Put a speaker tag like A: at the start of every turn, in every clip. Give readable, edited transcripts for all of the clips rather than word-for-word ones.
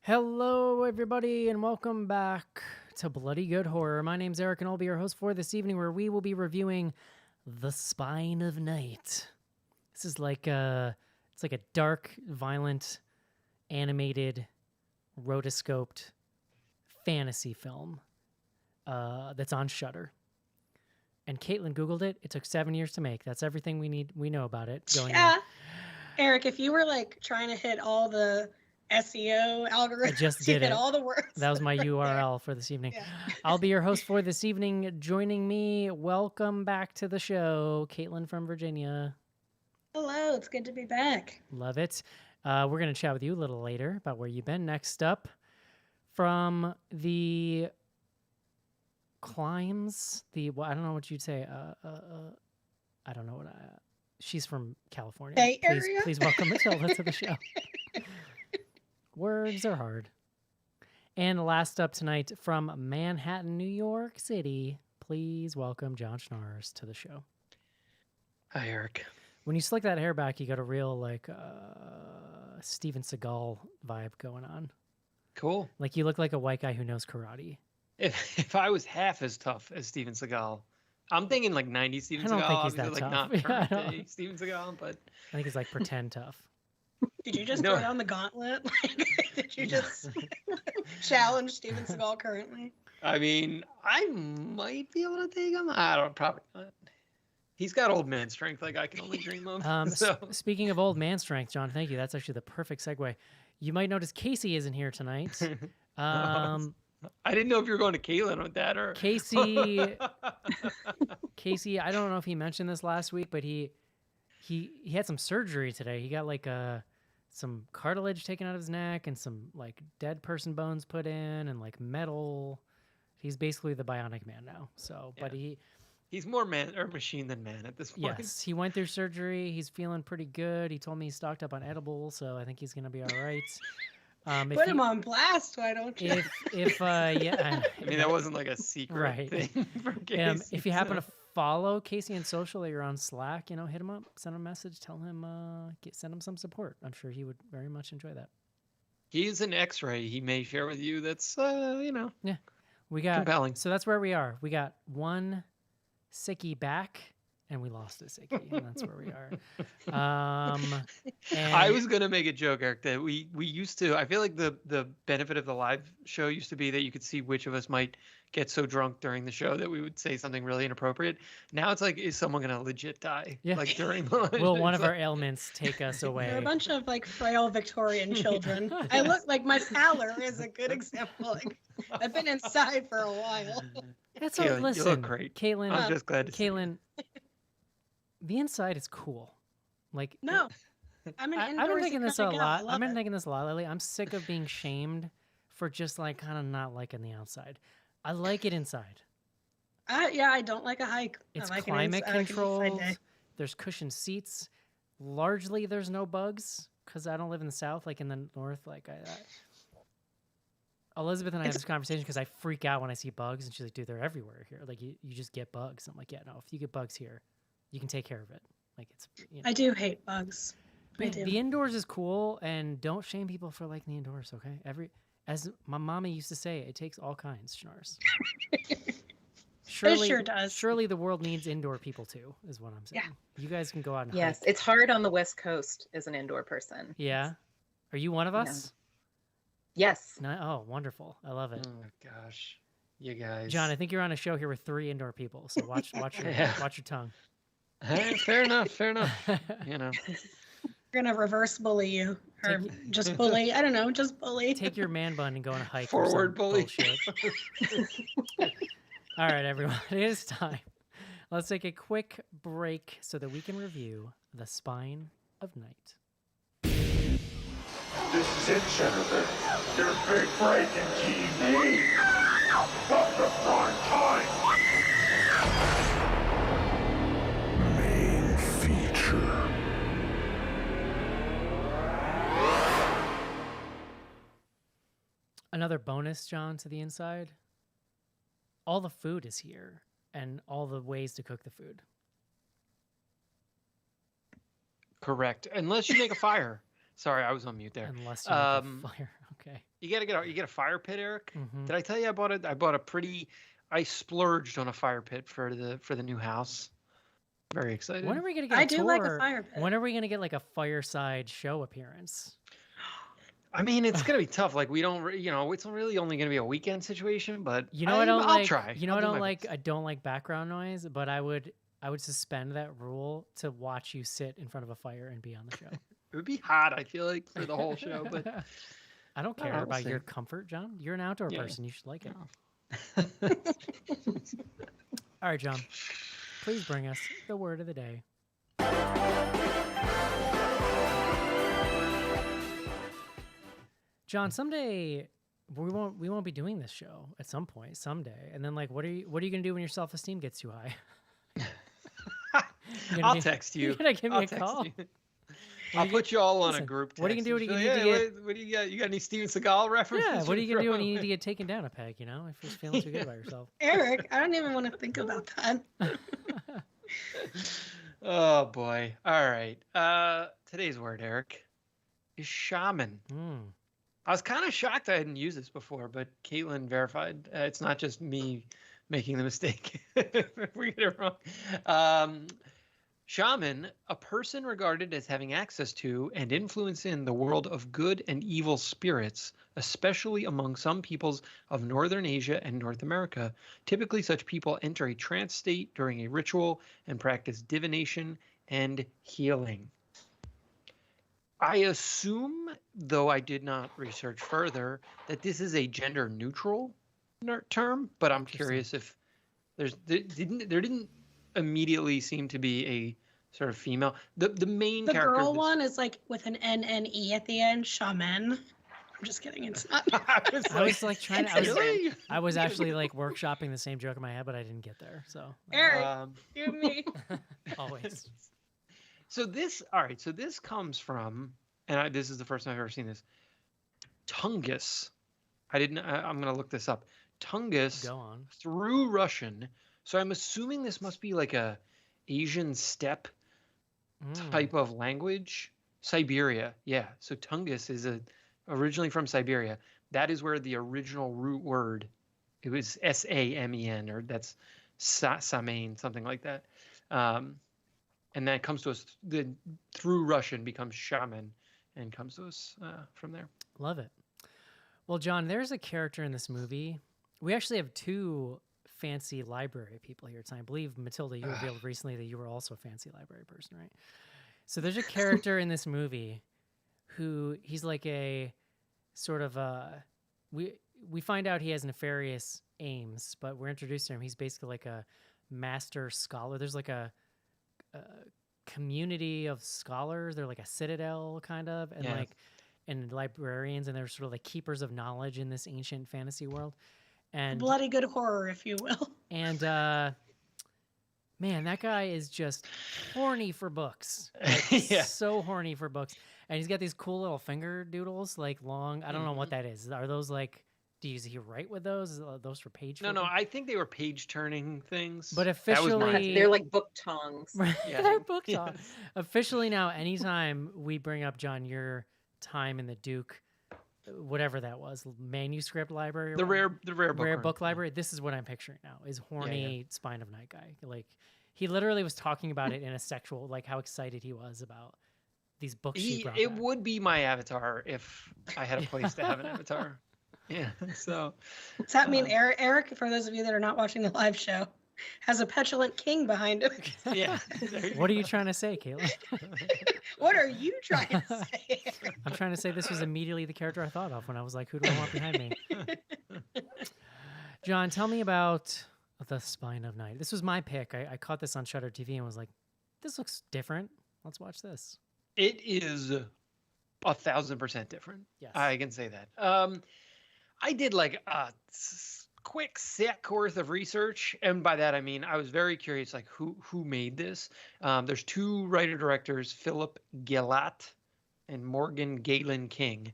A: Hello, everybody, and welcome back to Bloody Good Horror. My name's Eric, and I'll be your host for this evening, where we will be reviewing The Spine of Night. This is it's like a dark, violent, animated, rotoscoped fantasy film that's on Shudder. And Caitlin Googled it. It took 7 years to make. That's everything we know about it.
B: Yeah, Eric, if you were like trying to hit all the SEO algorithms,
A: I just
B: you
A: did
B: hit
A: it.
B: all the words.
A: That was my URL for this evening.
B: Yeah.
A: I'll be your host for this evening. Joining me, welcome back to the show, Caitlin from Virginia.
B: Hello, it's good to be back.
A: Love it. We're going to chat with you a little later about where you've been. Next up, from the climes, I don't know what you'd say. I don't know what she's from California.
B: Bay Area?
A: Please welcome Matilda to the show. Words are hard. And last up tonight from Manhattan, New York City, please welcome John Schnars to the show.
C: Hi, Eric.
A: When you slick that hair back, you got a real Steven Seagal vibe going on.
C: Cool.
A: Like you look like a white guy who knows karate.
C: If I was half as tough as Steven Seagal, I'm thinking like 90 Steven Seagal.
A: I don't think he's that
C: like
A: tough.
C: Not current day Steven Seagal, but
A: I think he's like pretend tough.
B: Did you just throw down the gauntlet? Did you just challenge Steven Seagal currently?
C: I mean, I might be able to take him. I don't probably not. He's got old man strength, like I can only dream of.
A: Speaking of old man strength, John, thank you. That's actually the perfect segue. You might notice Casey isn't here tonight.
C: I didn't know if you were going to Caitlin with that or
A: Casey. Casey, I don't know if he mentioned this last week, but he had some surgery today. He got like some cartilage taken out of his neck and some like dead person bones put in and like metal. He's basically the Bionic Man now. So, yeah. But
C: he's more man or machine than man at this point.
A: Yes, he went through surgery. He's feeling pretty good. He told me he's stocked up on edibles, so I think he's gonna be all right.
B: Put him on blast, why don't you?
A: Yeah.
C: I mean, that wasn't like a secret thing for Casey.
A: If you happen to follow Casey on social or you're on Slack, hit him up, send him a message, tell him, send him some support. I'm sure he would very much enjoy that.
C: He's an X-ray he may share with you. That's,
A: yeah, we got
C: compelling.
A: So that's where we are. We got one sickie back. And we lost a sickie, and that's where we are.
C: I was gonna make a joke, Eric, that we used to. I feel like the benefit of the live show used to be that you could see which of us might get so drunk during the show that we would say something really inappropriate. Now it's like, is someone gonna legit die?
A: Yeah.
C: Like during the live
A: Will one of our ailments take us away?
B: They're a bunch of like frail Victorian children. I look like my pallor is a good example. Like, I've been inside for a while.
A: That's
C: Caitlin,
A: listen,
C: you look great.
A: Caitlin.
C: I'm just glad to see
A: Caitlin. The inside is cool. Like
B: no,
A: I've been thinking this a lot. I've been thinking this a lot lately. I'm sick of being shamed for just like kind of not liking the outside. I like it inside.
B: I don't like a hike.
A: It's
B: like
A: climate controlled. There's cushioned seats. Largely, there's no bugs because I don't live in the south, like in the north. Like Elizabeth and I have this conversation because I freak out when I see bugs, and she's like, "Dude, they're everywhere here. Like you just get bugs." I'm like, "Yeah, no. If you get bugs here, you can take care of it." Like it's.
B: I do hate bugs.
A: The indoors is cool, and don't shame people for liking the indoors. Okay, as my mama used to say, it takes all kinds, Schnars.
B: Surely, it sure does.
A: Surely the world needs indoor people too, is what I'm saying.
B: Yeah.
A: You guys can go out and
D: yes,
A: hike.
D: It's hard on the West Coast as an indoor person.
A: Yeah. Are you one of us?
D: No. Yes.
A: No, oh, wonderful. I love it.
C: Oh my gosh. You guys.
A: John, I think you're on a show here with 3 indoor people, so watch your tongue.
C: Fair enough.
B: We're gonna reverse bully you. Or just bully. I don't know, just bully.
A: Take your man bun and go on a hike.
C: Forward bully.
A: All right, everyone. It is time. Let's take a quick break so that we can review The Spine of Night.
E: This is it, Senator. Your big break in TV. Up the prime time. Main feature.
A: Another bonus, John, to the inside. All the food is here, and all the ways to cook the food.
C: Correct. Unless you make a fire. Sorry, I was on mute there.
A: Unless you make a fire. Okay.
C: You get a fire pit, Eric.
A: Mhm.
C: Did I tell you I splurged on a fire pit for the new house. Very excited.
A: When are we gonna get
B: I
A: a
B: do
A: tour?
B: like a fire pit.
A: When are we gonna get like a fireside show appearance?
C: I mean, it's gonna be tough. Like we don't, it's really only gonna be a weekend situation. But
A: You know, I don't
C: I'll
A: like.
C: try.
A: You know,
C: I'll
A: I
C: do
A: don't
C: my
A: like.
C: best.
A: I don't like background noise, but I would suspend that rule to watch you sit in front of a fire and be on the show.
C: It would be hot. I feel like for the whole show, but
A: I don't
C: I
A: care
C: don't know, we'll
A: about your
C: see.
A: comfort, John. You're an outdoor
C: Yeah.
A: person. You should like it.
C: No.
A: All right, John. Please bring us the word of the day. John, someday we won't be doing this show at some point someday. And then like what are you going to do when your self-esteem gets too high? You're gonna
C: I'll
A: be-
C: text
A: You're
C: you.
A: going to give me
C: I'll
A: a
C: text
A: call?
C: you.
A: What
C: I'll
A: do you
C: put you all on
A: listen,
C: a group.
A: what are you
C: text
A: gonna do
C: and
A: when
C: be
A: you
C: like,
A: need to
C: "Hey, what do you got? You got any Steven Seagal references?
A: Yeah, what are you going to do when you need to
C: throw
A: get taken down a peg, you know? If you're feeling too good about yourself.
B: Eric, I don't even want to think about that.
C: Oh boy. All right. Today's word, Eric, is shaman.
A: Mm.
C: I was kind of shocked I hadn't used this before, but Caitlin verified. It's not just me making the mistake. We get it wrong. Shaman, a person regarded as having access to and influence in the world of good and evil spirits, especially among some peoples of Northern Asia and North America. Typically, such people enter a trance state during a ritual and practice divination and healing. I assume, though I did not research further, that this is a gender neutral term, but I'm
A: Interesting.
C: curious if there didn't immediately seem to be a sort of female. The main
B: The
C: character
B: girl
C: of this-
B: one is like with an NNE at the end, shaman. I'm just kidding. It's not.
A: I was like trying to,
C: Really?
A: I was actually like workshopping the same joke in my head, but I didn't get there. So
B: Eric,
C: Um,
B: you and me.
A: always.
C: So this comes from, and this is the first time I've ever seen this. Tungus. I'm going to look this up. Tungus
A: Go on.
C: through Russian. So I'm assuming this must be like a Asian steppe
A: Mm.
C: type of language. Siberia. Yeah. So Tungus is originally from Siberia. That is where the original root word, it was Samen, or that's Samein, something like that. And that comes to us through Russian becomes shaman and comes to us from there.
A: Love it. Well, John, there's a character in this movie. We actually have two fancy library people here tonight. I believe, Matilda, you revealed recently that you were also a fancy library person, right? So there's a character in this movie who he's like a sort of we find out he has nefarious aims, but we're introduced to him. He's basically like a master scholar. There's like a community of scholars. They're like a citadel kind of, and
C: Yeah.
A: like and librarians, and they're sort of like keepers of knowledge in this ancient fantasy world. And
B: Bloody good horror, if you will.
A: and man, that guy is just horny for books. Like,
C: Yeah.
A: so horny for books. And he's got these cool little finger doodles, like long. I don't know what that is. Are those like? Does he write with those? Are those for page?
C: No,
A: flipping?
C: I think they were page turning things.
A: But
C: That was my-
A: officially,
D: They're like book tongs.
C: Yeah.
A: They're book
C: Yeah.
A: talk. Officially now, anytime we bring up, John, your time in the Duke, whatever that was, manuscript library, or
C: the
A: whatever,
C: rare book
A: rare
C: room.
A: book library. This is what I'm picturing now: is horny spine of night guy. Like he literally was talking about it in a sexual, like how excited he was about these books she brought
C: It
A: back.
C: would be my avatar if I had a place to have an avatar. Yeah. So
B: Does that mean Eric, for those of you that are not watching the live show, has a petulant king behind him?
C: yeah.
A: What are you trying to say, Caitlin?
B: What are you trying to say?
A: I'm trying to say this was immediately the character I thought of when I was like, who do I want behind me? John, tell me about The Spine of Night. This was my pick. I caught this on Shudder TV and was like, this looks different. Let's watch this.
C: It is 1,000% different.
A: Yes.
C: I can say that. I did like a quick sec worth of research, and by that I mean I was very curious, like who made this. There's two writer directors, Philip Gelatt and Morgan Galen King.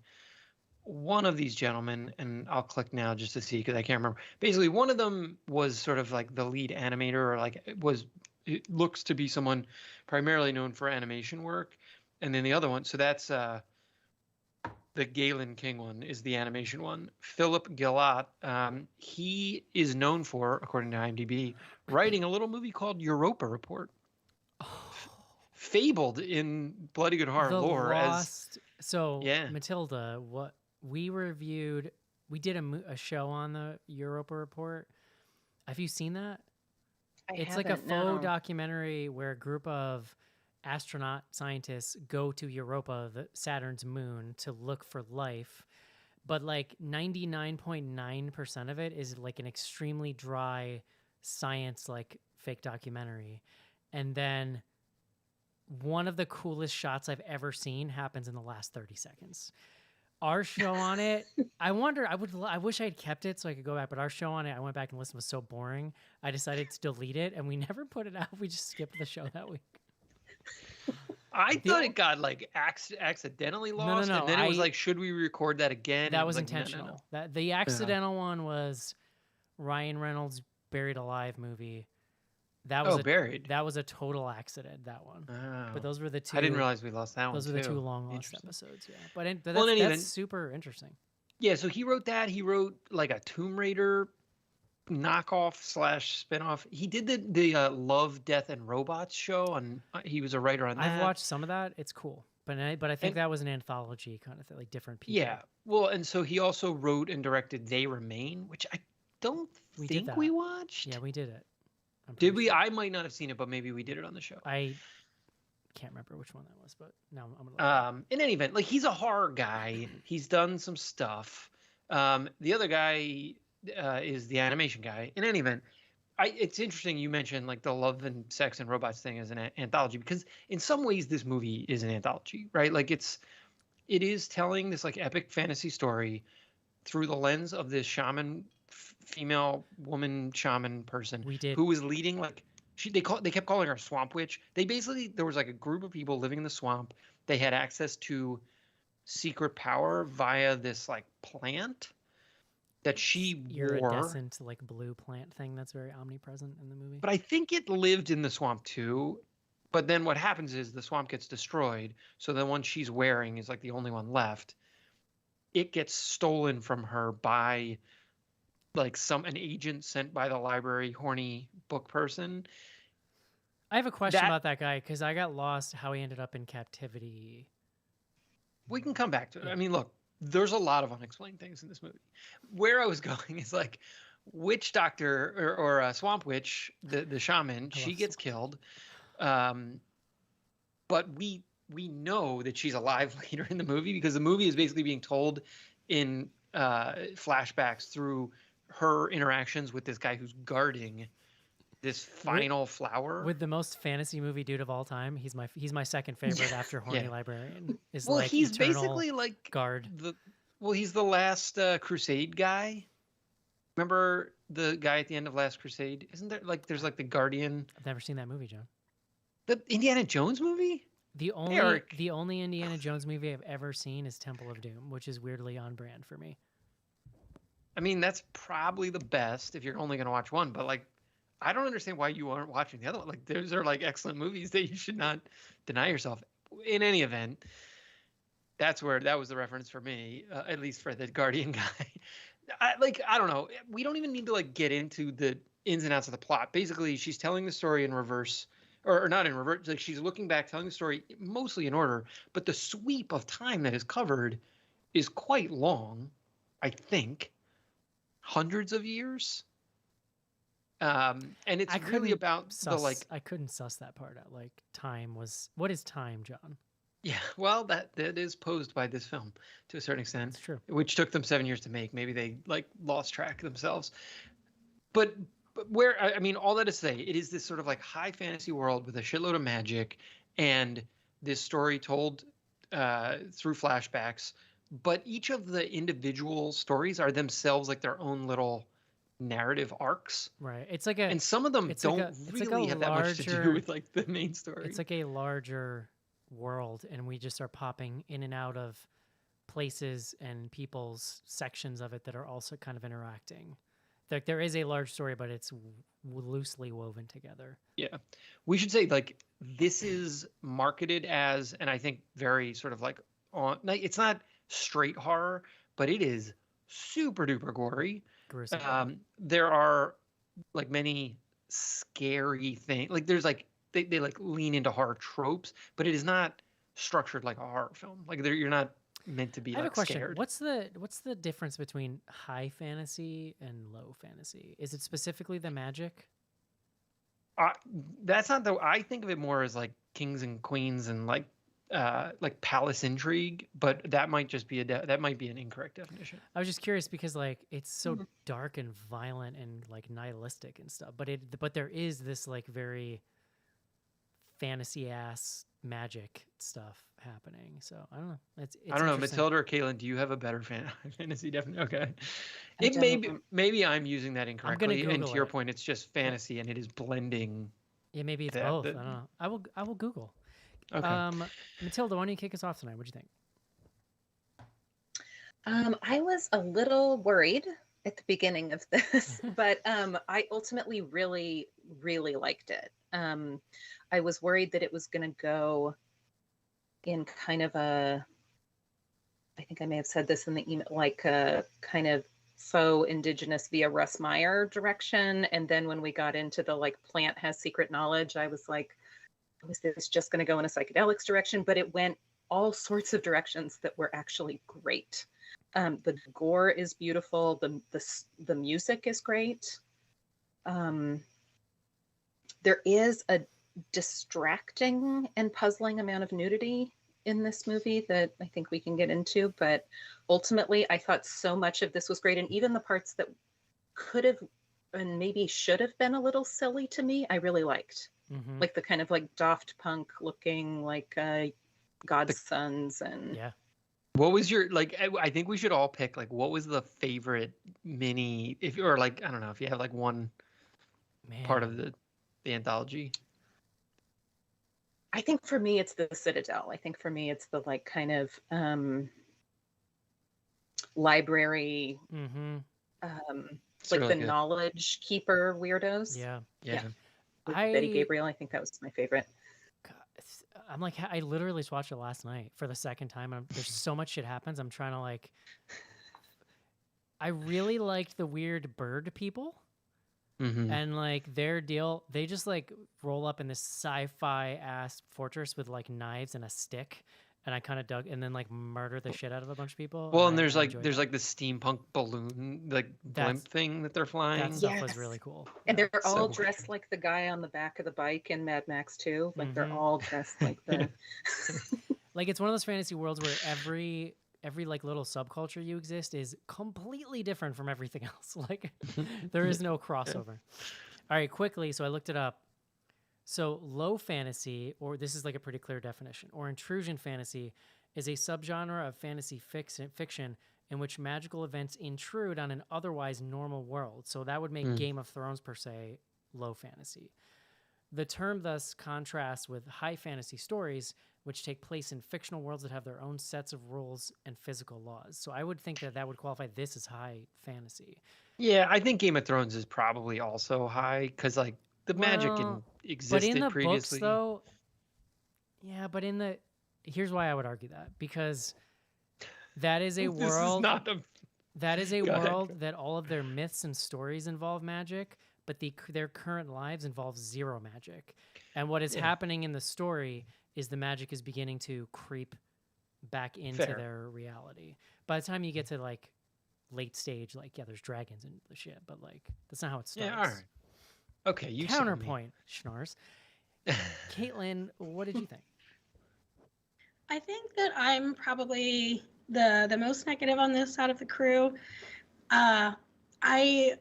C: One of these gentlemen, and I'll click now just to see because I can't remember. Basically, one of them was sort of like the lead animator, or like it looks to be someone primarily known for animation work, and then the other one. So that's the Galen King one is the animation one. Philip Gillott, he is known for, according to IMDb, writing a little movie called Europa Report, fabled in Bloody Good Horror
A: The
C: lore as
A: Lost. So
C: yeah.
A: Matilda, what we reviewed, we did a show on the Europa Report. Have you seen that? It's like a
D: haven't,
A: faux
D: no.
A: documentary where a group of astronaut scientists go to Europa, Saturn's moon, to look for life. But like 99.9% of it is like an extremely dry science, like fake documentary. And then one of the coolest shots I've ever seen happens in the last 30 seconds. Our show on it, I wish I had kept it so I could go back, but our show on it, I went back and listened, was so boring. I decided to delete it and we never put it out. We just skipped the show that week.
C: I thought it got like accidentally lost,
A: no,
C: and then it was like, should we record that again?
A: That
C: And
A: was
C: like, no, no,
A: intentional.
C: no.
A: That the accidental one was Ryan Reynolds' Buried Alive movie. That was
C: Buried.
A: That was a total accident. That one.
C: Oh.
A: But those were the two.
C: I didn't realize we lost that one.
A: Those were the two
C: too.
A: long lost
C: Interesting.
A: episodes. Yeah, but that's,
C: Well, in any
A: that's
C: event-
A: super interesting.
C: Yeah, so he wrote that. He wrote like a Tomb Raider knockoff / spinoff. He did the Love, Death, and Robots show on. He was a writer on that.
A: I've watched some of that. It's cool, but I think
C: And-
A: that was an anthology kind of thing, like different people.
C: Yeah, well, and so he also wrote and directed They Remain, which I don't
A: We did
C: think
A: that.
C: we watched.
A: Yeah, we did it. I'm
C: Did
A: pretty
C: we?
A: sure.
C: I might not have seen it, but maybe we did it on the show.
A: I can't remember which one that was, but now I'm gonna. Look it up.
C: In any event, like he's a horror guy. He's done some stuff. The other guy is the animation guy. In any event, it's interesting you mentioned like the Love and Sex and Robots thing as an anthology, because in some ways this movie is an anthology, right? Like it is telling this like epic fantasy story through the lens of this shaman, female woman shaman person
A: We did.
C: who was leading like they kept calling her Swamp Witch. There was like a group of people living in the swamp. They had access to secret power via this like plant that she wore.
A: Iridescent, like blue plant thing that's very omnipresent in the movie.
C: But I think it lived in the swamp too. But then what happens is the swamp gets destroyed. So the one she's wearing is like the only one left. It gets stolen from her by like an agent sent by the library, horny book person.
A: I have a question
C: that-
A: about that guy because I got lost how he ended up in captivity.
C: We can come back to it.
A: Yeah.
C: I mean, look, there's a lot of unexplained things in this movie. Where I was going is like, witch doctor or Swamp Witch, the shaman, she
A: love
C: gets killed. But we know that she's alive later in the movie because the movie is basically being told in flashbacks through her interactions with this guy who's guarding this final flower.
A: With the most fantasy movie dude of all time, he's my second favorite after Horny
C: Yeah.
A: Librarian. Is
C: well,
A: like
C: he's
A: eternal
C: basically like
A: guard.
C: he's the last Crusade guy. Remember the guy at the end of Last Crusade? Isn't there like there's like the Guardian,
A: I've never seen that movie, John.
C: the Indiana Jones movie?
A: The
C: Eric.
A: only Indiana Jones movie I've ever seen is Temple of Doom, which is weirdly on brand for me.
C: I mean, that's probably the best if you're only going to watch one, but like I don't understand why you aren't watching the other one. Like those are like excellent movies that you should not deny yourself. In any event, that was the reference for me, at least for the Guardian guy. I don't know. We don't even need to like get into the ins and outs of the plot. Basically, she's telling the story in reverse, or not in reverse. Like she's looking back, telling the story mostly in order, but the sweep of time that is covered is quite long. I think hundreds of years. And it's
A: I
C: really
A: couldn't
C: about the like.
A: I couldn't suss that part out. Like time was what is time, John?
C: Yeah, well, that is posed by this film to a certain extent.
A: That's true.
C: Which took them 7 years to make. Maybe they like lost track themselves. But where I mean, all that to say, it is this sort of like high fantasy world with a shitload of magic, and this story told through flashbacks. But each of the individual stories are themselves like their own little narrative arcs,
A: Right. It's like a
C: and some of them
A: it's like
C: don't
A: a- it's like
C: really
A: a
C: have that much to do
A: larger-
C: with like the main story.
A: it's like a larger world, and we just are popping in and out of places and people's sections of it that are also kind of interacting. Like there is a large story, but it's loosely woven together.
C: Yeah. We should say like this is marketed as, and I think very sort of like on, like it's not straight horror, but it is super duper gory.
A: Gruesome.
C: There are like many scary things. Like there's like they like lean into horror tropes, but it is not structured like a horror film. Like you're not meant to be
A: I have a
C: like
A: question.
C: scared.
A: What's the difference between high fantasy and low fantasy? Is it specifically the magic?
C: That's not the. I think of it more as like kings and queens and like palace intrigue, but that might just be that might be an incorrect definition.
A: I was just curious because like it's so
D: Mhm.
A: dark and violent and like nihilistic and stuff, but there is this like very fantasy ass magic stuff happening. So I don't know. It's
C: I don't know,
A: interesting.
C: Matilda or Caitlin, do you have a better fantasy definition? Okay,
D: I
C: it may
D: don't.
C: maybe I'm using that
A: gonna
C: incorrectly, and
A: Google
C: to your
A: it.
C: point, it's just fantasy and it is blending.
A: Yeah, maybe it's
C: that-
A: both.
C: that-
A: I don't know. I will Google.
C: Okay,
A: Matilda, why don't you kick us off tonight? What'd you think?
D: I was a little worried at the beginning of this, but I ultimately really, really liked it. I was worried that it was going to go in kind of a, I think I may have said this in the email, like a kind of faux indigenous via Russ Meyer direction. And then when we got into the like plant has secret knowledge, I was like, was this just going to go in a psychedelics direction? But it went all sorts of directions that were actually great. The gore is beautiful. The music is great. There is a distracting and puzzling amount of nudity in this movie that I think we can get into, but ultimately I thought so much of this was great, and even the parts that could have and maybe should have been a little silly to me, I really liked.
A: Mm-hmm.
D: Like the kind of like Daft Punk looking like God's Sons and
A: Yeah.
C: what was your like? I think we should all pick like what was the favorite mini, if or like I don't know if you have like one
A: Man.
C: part of the anthology.
D: I think for me it's the Citadel. I think for me it's the like kind of library,
A: Mm-hmm.
C: It's
D: like
C: really
D: the
C: good.
D: knowledge keeper weirdos.
A: Yeah.
C: Yeah.
D: With
A: I-
D: Betty Gabriel, I think that was my favorite.
A: God, I'm like, I literally just watched it last night for the second time. There's so much shit happens. I'm trying to like. I really liked the weird bird people
C: Mm-hmm.
A: and like their deal. They just like roll up in this sci-fi ass fortress with like knives and a stick, and I kind of dug and then like murder the shit out of a bunch of people.
C: Well,
A: I-
C: and there's
A: I
C: like
A: enjoyed
C: there's
A: that.
C: like the steampunk balloon like
A: That's-
C: blimp thing that they're flying.
A: that stuff was
D: Yes.
A: really cool.
D: And they're all
C: So
D: dressed like the guy on the back of the bike in Mad Max 2. Like
A: Mhm.
D: they're all dressed like the.
A: Like it's one of those fantasy worlds where every like little subculture you exist is completely different from everything else. Like there is no crossover. All right, quickly. So I looked it up. So low fantasy, or this is like a pretty clear definition, or intrusion fantasy is a subgenre of fantasy fiction in which magical events intrude on an otherwise normal world. So that would make
C: Mm.
A: Game of Thrones per se low fantasy. The term thus contrasts with high fantasy stories, which take place in fictional worlds that have their own sets of rules and physical laws. So I would think that that would qualify this as high fantasy.
C: Yeah, I think Game of Thrones is probably also high because like the magic
A: Well, But
C: existed
A: in the
C: previously.
A: books, though, yeah, but in the here's why I would argue that because that is a
C: This is
A: world
C: not a
A: that is a
C: Go ahead.
A: world that all of their myths and stories involve magic, but their current lives involve zero magic. And what is
C: Yeah.
A: happening in the story is the magic is beginning to creep back into
C: Fair.
A: their reality. By the time you get to like late stage, like yeah, there's dragons and the shit, but like that's not how it starts.
C: Yeah, all right. Okay, you sold me.
A: Counterpoint, Schnars. Caitlin, what did you think?
B: I think that I'm probably the most negative on this out of the crew. I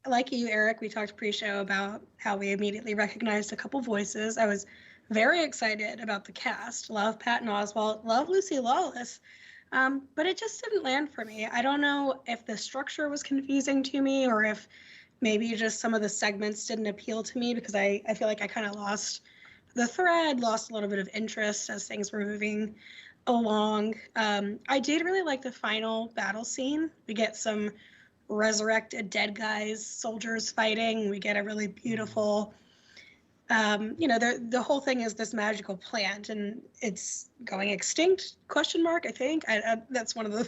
B: like you, Eric. We talked pre-show about how we immediately recognized a couple voices. I was very excited about the cast. Love Patton Oswalt. Love Lucy Lawless. But it just didn't land for me. I don't know if the structure was confusing to me or if maybe just some of the segments didn't appeal to me because I feel like I kind of lost the thread, lost a little bit of interest as things were moving along. I did really like the final battle scene. We get some resurrected dead guys, soldiers fighting. We get a really beautiful you know, the whole thing is this magical plant, and it's going extinct? Question mark. I think that's one of the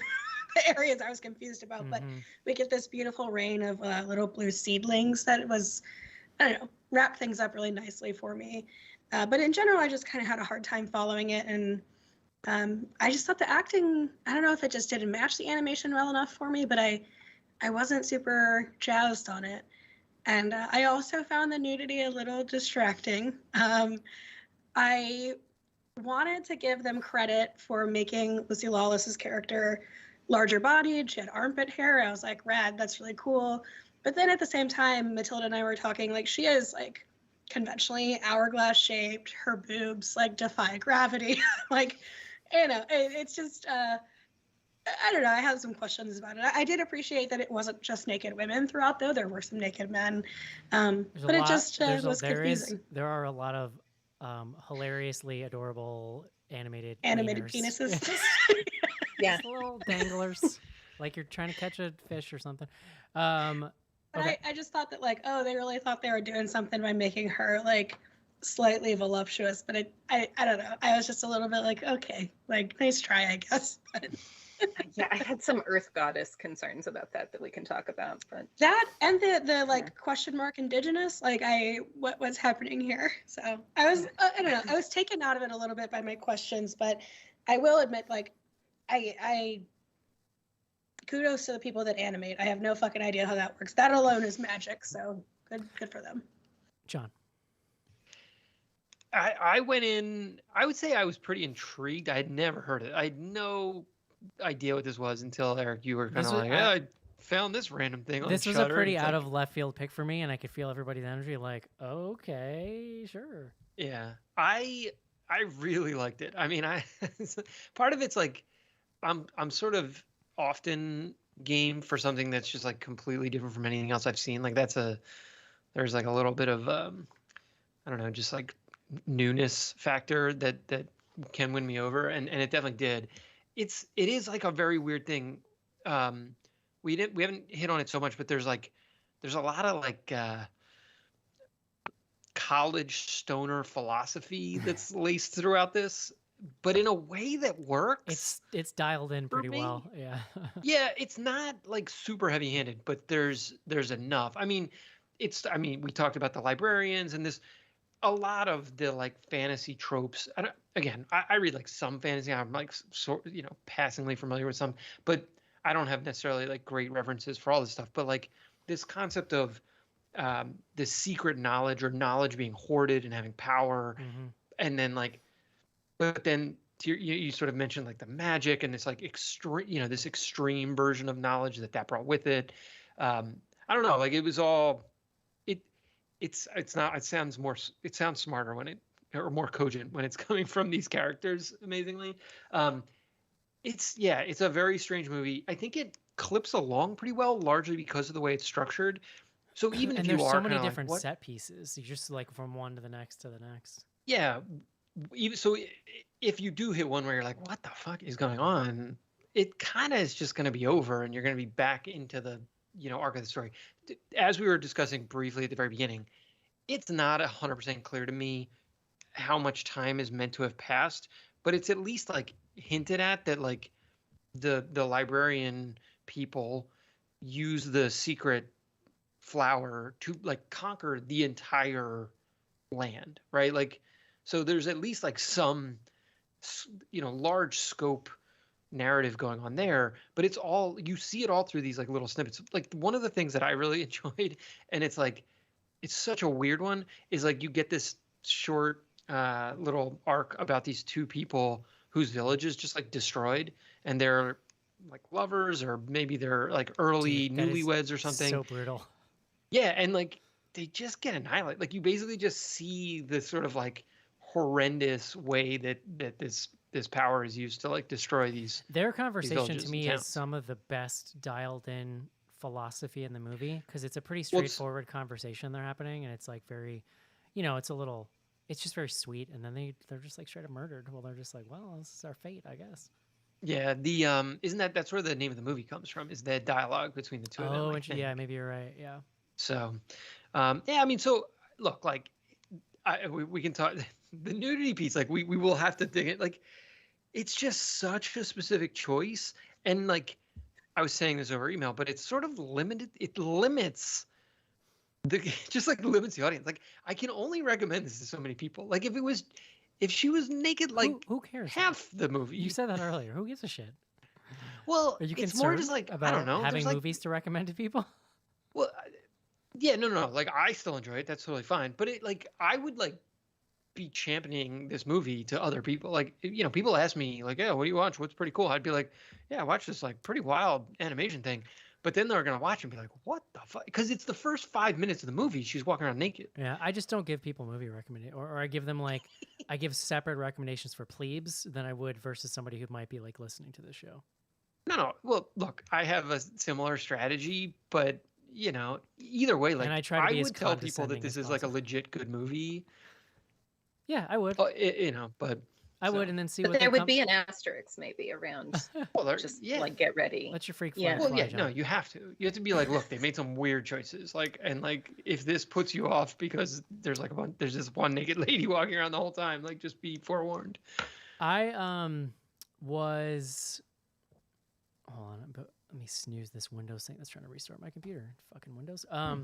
B: the areas I was confused about. But we get this beautiful rain of little blue seedlings that was, I don't know, wrap things up really nicely for me. But in general, I just kind of had a hard time following it, and I just thought the acting, I don't know if it just didn't match the animation well enough for me, but I wasn't super jazzed on it. And I also found the nudity a little distracting. I wanted to give them credit for making Lucy Lawless's character larger bodied. She had armpit hair. I was like, rad, that's really cool. But then at the same time, Matilda and I were talking, like, she is like conventionally hourglass shaped. Her boobs like defy gravity. Like, you know, it's just, I don't know. I have some questions about it. I did appreciate that it wasn't just naked women throughout, though. There were some naked men. But it just was confusing.
A: There are a lot of hilariously adorable animated
B: penises.
D: Yeah.
A: Just little danglers, like you're trying to catch a fish or something.
B: Okay. I just thought that, like, oh, they really thought they were doing something by making her like slightly voluptuous, but I don't know. I was just a little bit like, okay, like, nice try, I guess. But
D: yeah, I had some Earth Goddess concerns about that we can talk about, but
B: that and the like question mark indigenous, like, what's happening here? So I was I don't know, I was taken out of it a little bit by my questions, but I will admit, like, I kudos to the people that animate. I have no fucking idea how that works. That alone is magic, so good for them.
A: John.
C: I went in, I would say I was pretty intrigued. I had never heard it. I had no idea what this was until, Eric, you were kind of like, I found this random thing on
A: This was
C: Shudder.
A: a pretty out of left field pick for me, and I could feel everybody's energy like, okay, sure.
C: Yeah. I really liked it. I mean, part of it's like, I'm sort of often game for something that's just like completely different from anything else I've seen. Like there's like a little bit of, I don't know, just like newness factor that can win me over, and it definitely did. It is like a very weird thing. We haven't hit on it so much, but there's a lot of like college stoner philosophy that's laced throughout this, but in a way that works.
A: It's dialed in pretty well. Yeah.
C: Yeah, it's not like super heavy-handed, but there's enough. I mean, we talked about the librarians and this. A lot of the like fantasy tropes. I read like some fantasy. I'm like passingly familiar with some, but I don't have necessarily like great references for all this stuff. But like this concept of the secret knowledge or knowledge being hoarded and having power, and then like, but then you sort of mentioned like the magic and this like extreme, this extreme version of knowledge that brought with it. I don't know, like it was all. It sounds smarter or more cogent when it's coming from these characters, amazingly. It's a very strange movie. I think it clips along pretty well, largely because of the way it's structured. So even if
A: there's
C: you are
A: so many
C: like,
A: different set pieces, you just like from one to the next to the next.
C: Yeah. So if you do hit one where you're like, what the fuck is going on? It kind of is just going to be over, and you're going to be back into the arc of the story. As we were discussing briefly at the very beginning, it's not 100% clear to me how much time is meant to have passed, but it's at least like hinted at that like the librarian people use the secret flower to like conquer the entire land, right? Like, so there's at least like some large scope narrative going on there, but it's all, you see it all through these like little snippets. Like one of the things that I really enjoyed, and it's like, it's such a weird one, is like you get this short little arc about these two people whose village is just like destroyed, and they're like lovers, or maybe they're like early newlyweds or something.
A: So brutal.
C: Yeah, and like they just get annihilated. Like you basically just see this sort of like horrendous way that this power is used to like destroy these.
A: Their conversation to me
C: towns.
A: is some of the best dialed in philosophy in the movie, because it's a pretty straightforward conversation they're happening, and it's like very, it's just very sweet, and then they're just like straight up murdered. Well, they're just like, well, this is our fate, I guess.
C: Yeah, isn't that's where the name of the movie comes from, is the dialogue between the two of them.
A: Yeah, maybe you're right. Yeah.
C: So, I mean, so look, like, we can talk the nudity piece. Like we will have to dig it. Like it's just such a specific choice, and like I was saying this over email, but it's sort of limited. It limits the just like limits the audience. Like I can only recommend this to so many people. Like if she was naked like
A: who cares?
C: half the movie.
A: You said that earlier. Who gives a shit?
C: Well,
A: Are you
C: it's
A: concerned
C: more just like
A: about
C: I don't know.
A: having
C: There's like,
A: movies to recommend to people?
C: well, yeah, no. Like I still enjoy it. That's totally fine. But it like I would like be championing this movie to other people. Like people ask me like, "Yeah, what do you watch? What's pretty cool?" I'd be like, "Yeah, I watch this like pretty wild animation thing." But then they're gonna watch and be like, "What the fuck?" Because it's the first 5 minutes of the movie. She's walking around naked.
A: Yeah, I just don't give people movie recommendations, or I give them like I give separate recommendations for plebes than I would versus somebody who might be like listening to the show.
C: No. Well, look, I have a similar strategy, but either way, like
A: And I try to be as
C: would tell people that
A: condescending
C: this
A: as
C: is like a
A: possible.
C: legit good movie.
A: Yeah, I would.
C: But
A: I would,
C: so-
A: and then see
D: But
A: what
D: there
A: they
D: would
A: come.
D: be an asterisk maybe around
C: well, there,
D: just
C: yeah.
D: like get ready.
A: Let your freak
D: Yeah.
A: flag
C: Well,
A: fly,
C: yeah,
A: John.
C: no, you have to. You have to be like, look, they made some weird choices. Like, and like, if this puts you off because there's like there's this one naked lady walking around the whole time, like, just be forewarned.
A: I was. Hold on, but let me snooze this Windows thing that's trying to restart my computer. Fucking Windows. I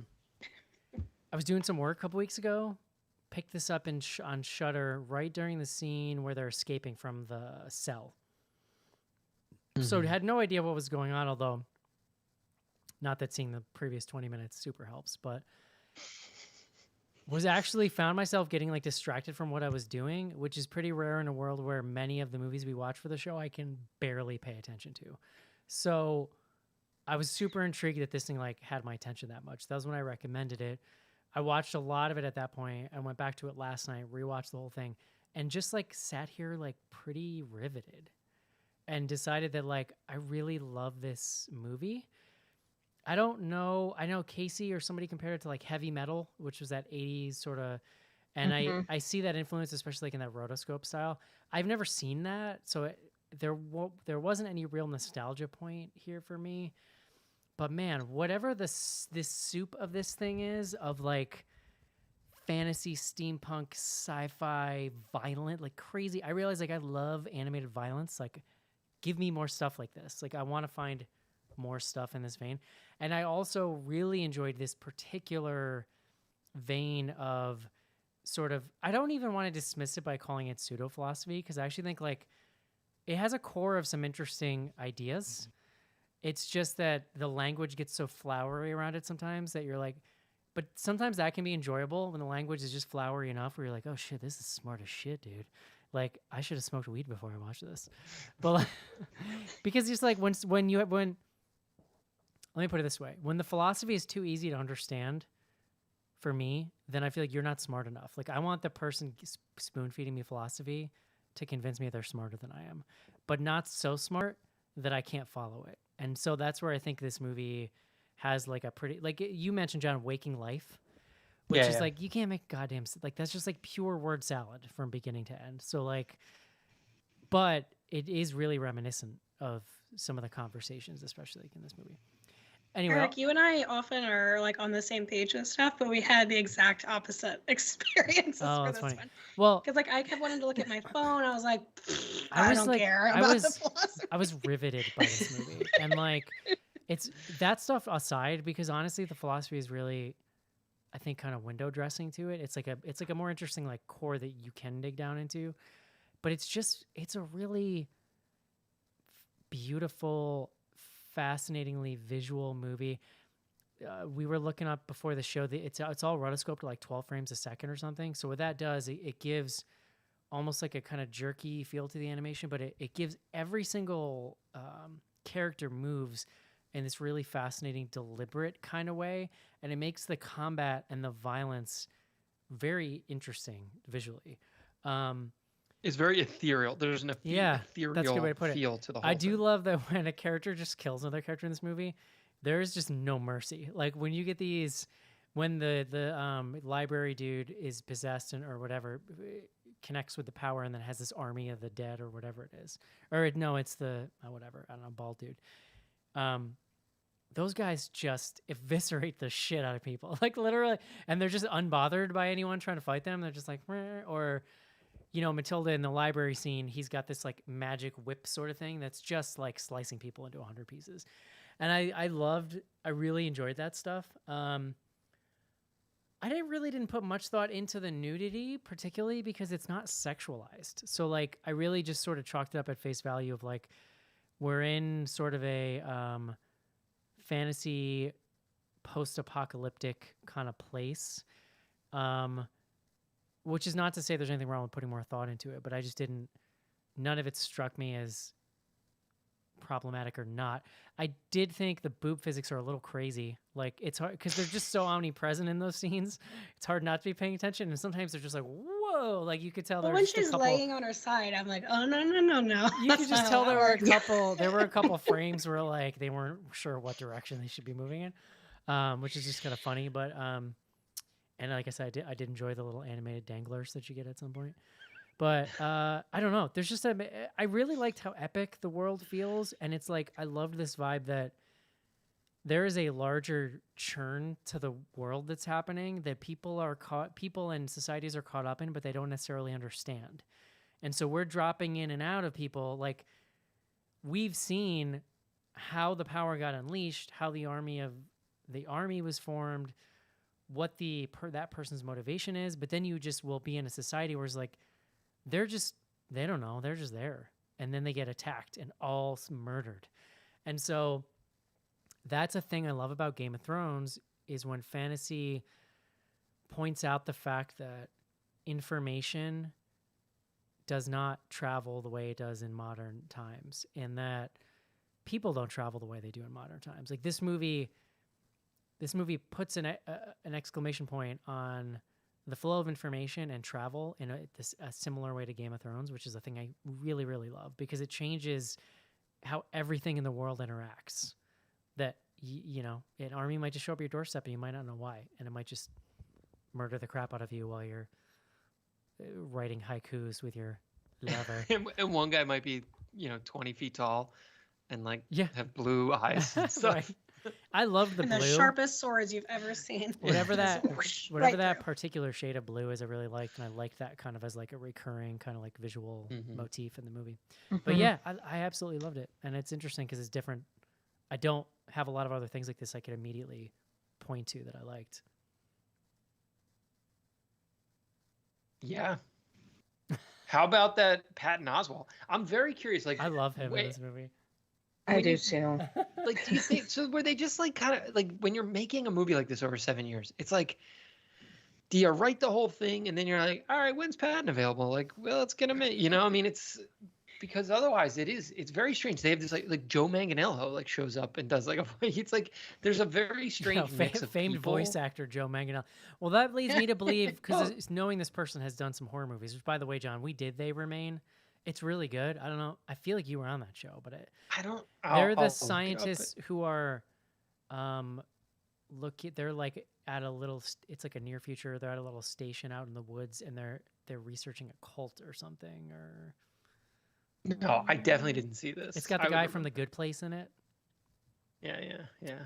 A: was doing some work a couple weeks ago. Picked this up on Shudder right during the scene where they're escaping from the cell. So
C: Mhm.
A: had no idea what was going on, although not that seeing the previous 20 minutes super helps, but was actually found myself getting like distracted from what I was doing, which is pretty rare in a world where many of the movies we watch for the show I can barely pay attention to. So I was super intrigued that this thing like had my attention that much. That was when I recommended it. I watched a lot of it at that point. I went back to it last night, rewatched the whole thing, and just like sat here like pretty riveted and decided that like I really love this movie. I don't know. I know Casey or somebody compared it to like heavy metal, which was that 80s sort of, and
D: Mhm.
A: I see that influence, especially like in that rotoscope style. I've never seen that, so there wasn't any real nostalgia point here for me. But man, whatever this soup of this thing is of like fantasy, steampunk, sci-fi, violent, like crazy. I realize like I love animated violence. Like, give me more stuff like this. Like, I want to find more stuff in this vein. And I also really enjoyed this particular vein of sort of, I don't even want to dismiss it by calling it pseudo philosophy, because I actually think like it has a core of some interesting ideas. It's just that the language gets so flowery around it sometimes that you're like, but sometimes that can be enjoyable when the language is just flowery enough where you're like, oh shit, this is smart as shit, dude. Like, I should have smoked weed before I watched this. But like, because it's like when let me put it this way. When the philosophy is too easy to understand for me, then I feel like you're not smart enough. Like, I want the person spoon feeding me philosophy to convince me they're smarter than I am, but not so smart that I can't follow it. And so that's where I think this movie has like a pretty, like you mentioned, John, waking life, which is like, you can't make goddamn, like, that's just like pure word salad from beginning to end. So like, but it is really reminiscent of some of the conversations, especially like in this movie. Anyway,
B: Eric, you and I often are like on the same page with stuff, but we had the exact opposite experiences
A: Oh,
B: for
A: that's
B: this
A: funny.
B: one.
A: Well,
B: Because like I kept wanting to look at my phone. I was like,
A: I
B: I
A: was
B: don't
A: like-
B: care
A: I
B: about
A: was-
B: the philosophy.
A: I was riveted by this movie. And like, it's that stuff aside, because honestly, the philosophy is really, I think, kind of window dressing to it. It's like a more interesting like core that you can dig down into, but it's a really beautiful, fascinatingly visual movie. We were looking up before the show that it's all rotoscoped to like 12 frames a second or something. So what that does, it gives almost like a kind of jerky feel to the animation, but it gives every single character moves in this really fascinating, deliberate kind of way, and it makes the combat and the violence very interesting visually.
C: It's very ethereal. There's an
A: Yeah,
C: ethereal
A: that's a good way to put it.
C: feel to the whole
A: I do
C: thing.
A: love that when a character just kills another character in this movie, there is just no mercy. Like when you get these, when the library dude is possessed or whatever, connects with the power and then has this army of the dead or whatever it is, or no, it's the whatever, I don't know, bald dude. those guys just eviscerate the shit out of people, like literally, and they're just unbothered by anyone trying to fight them. They're just like, "Meh," or, you know, Matilda in the library scene, he's got this like magic whip sort of thing that's just like slicing people into 100 pieces. And I really enjoyed that stuff. I didn't put much thought into the nudity, particularly because it's not sexualized. So like, I really just sort of chalked it up at face value of like, we're in sort of a fantasy post-apocalyptic kind of place, which is not to say there's anything wrong with putting more thought into it, but I just didn't, none of it struck me as problematic or not. I did think the boob physics are a little crazy. Like, it's hard because they're just so omnipresent in those scenes. It's hard not to be paying attention, and sometimes they're just like, whoa, like you could tell
B: But
A: there's
B: when
A: just a
B: she's
A: couple,
B: laying on her side, I'm like, oh no.
A: you could just tell there were a
B: couple.
A: couple frames where like they weren't sure what direction they should be moving in, which is just kind of funny. But and like I said, I did enjoy the little animated danglers that you get at some point. But I don't know. There's just I really liked how epic the world feels, and it's like I loved this vibe that there is a larger churn to the world that's happening that people and societies are caught up in, but they don't necessarily understand. And so we're dropping in and out of people. Like, we've seen how the power got unleashed, how the army was formed, what that person's motivation is, but then you just will be in a society where it's like they don't know, they're just there, and then they get attacked and all murdered. And so that's a thing I love about Game of Thrones, is when fantasy points out the fact that information does not travel the way it does in modern times, and that people don't travel the way they do in modern times. Like, this movie puts an exclamation point on the flow of information and travel in a similar way to Game of Thrones, which is a thing I really, really love, because it changes how everything in the world interacts. That, you know, an army might just show up at your doorstep and you might not know why, and it might just murder the crap out of you while you're writing haikus with your lover.
C: And one guy might be, 20 feet tall and like
A: Yeah.
C: have blue eyes and stuff.
A: Right. I loved the
B: And
A: blue.
B: the sharpest swords you've ever seen.
A: Whatever
B: Just
A: that
B: whoosh,
A: whatever
B: right
A: that
B: through.
A: particular shade of blue is, I really liked, and I liked that kind of as like a recurring kind of like visual motif in the movie. But yeah, I absolutely loved it, and it's interesting because it's different. I don't have a lot of other things like this I could immediately point to that I liked.
C: Yeah. How about that Patton Oswalt? I'm very curious. Like,
A: I love him in
C: wait,
A: this movie.
D: I
C: when
D: do
C: you-
D: too.
C: like, do you think so? Were they just like kind of like, when you're making a movie like this over 7 years, it's like, do you write the whole thing and then you're like, all right, when's Patton available? Like, well, let's get him in. I mean, it's because otherwise it's very strange. They have this like Joe Manganiello like shows up and does like it's like there's a very strange mix of
A: famed
C: people.
A: voice actor Joe Manganiello. Well, that leads me to believe, because knowing this person has done some horror movies, which, by the way, John, we did They Remain. It's really good. I don't know. I feel like you were on that show, but
C: I don't.
A: they're
C: I'll
A: the
C: look it up,
A: scientists who are, they're like at a little. It's like a near future. They're at a little station out in the woods, and they're researching a cult or something. Or
C: but- No, I definitely didn't see this.
A: it's got
C: I
A: the
C: would
A: guy from
C: remember-
A: The Good Place in it.
C: Yeah.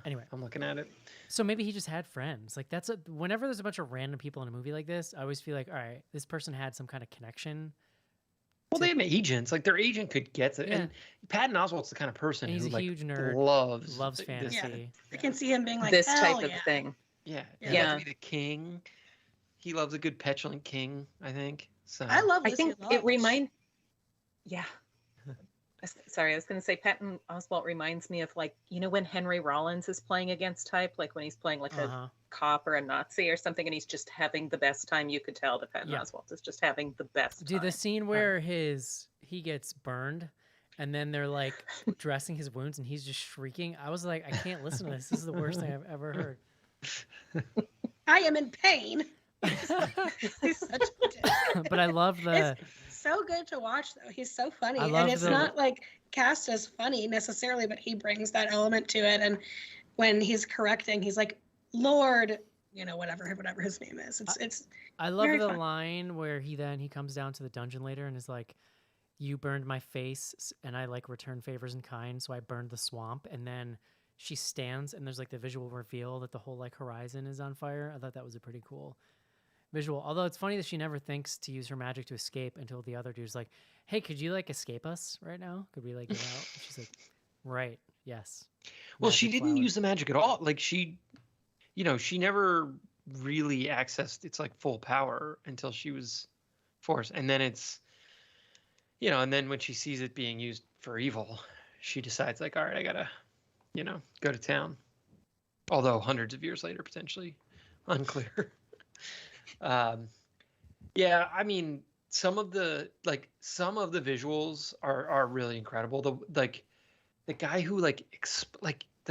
A: Anyway.
C: I'm looking at it.
A: So maybe he just had friends. Like, whenever there's a bunch of random people in a movie like this, I always feel like, all right, this person had some kind of connection.
C: Well, they have agents. Like, their agent could get to.
A: Yeah.
C: And Patton Oswalt's the kind of person
A: And he's
C: who
A: a
C: like
A: huge nerd,
C: loves
A: loves
C: this-
A: fantasy.
B: I can see him being like,
D: This
B: hell
D: type of
B: yeah.
D: thing.
C: Yeah,
B: Yeah.
C: he got to be the king. He loves a good petulant king, I think. So
B: I love
D: I
B: Lucy
D: think
B: Lawless.
D: it yeah. Sorry, I was going to say Patton Oswalt reminds me of, like, when Henry Rollins is playing against type, like when he's playing like a cop or a Nazi or something, and he's just having the best time. You could tell that Patton Oswalt is just having the best
A: Dude,
D: time.
A: the scene where he gets burned, and then they're like dressing his wounds, and he's just shrieking. I was like, I can't listen to this. This is the worst thing I've ever heard.
B: I am in pain. He's such a dick.
A: But I love the.
B: So good to watch, though. He's so funny,
A: I love
B: and it's
A: the-
B: not like cast as funny necessarily, but he brings that element to it. And when he's correcting, he's like, "Lord," whatever his name is. It's
A: I love
B: very
A: the
B: fun.
A: line where he comes down to the dungeon later and is like, "You burned my face, and I like return favors in kind, so I burned the swamp." And then she stands and there's like the visual reveal that the whole like horizon is on fire. I thought that was a pretty cool visual. Although it's funny that she never thinks to use her magic to escape until the other dude's like, "Hey, could you like escape us right now? Could we like get out?" And she's like, "Right, yes."
C: Well, she
A: Magic
C: didn't
A: flower.
C: use the magic at all. Like she never really accessed its like full power until she was forced. And then and then when she sees it being used for evil, she decides like, all right, I gotta, go to town. Although hundreds of years later, potentially, unclear. Yeah, I mean, some of the visuals are really incredible. The guy who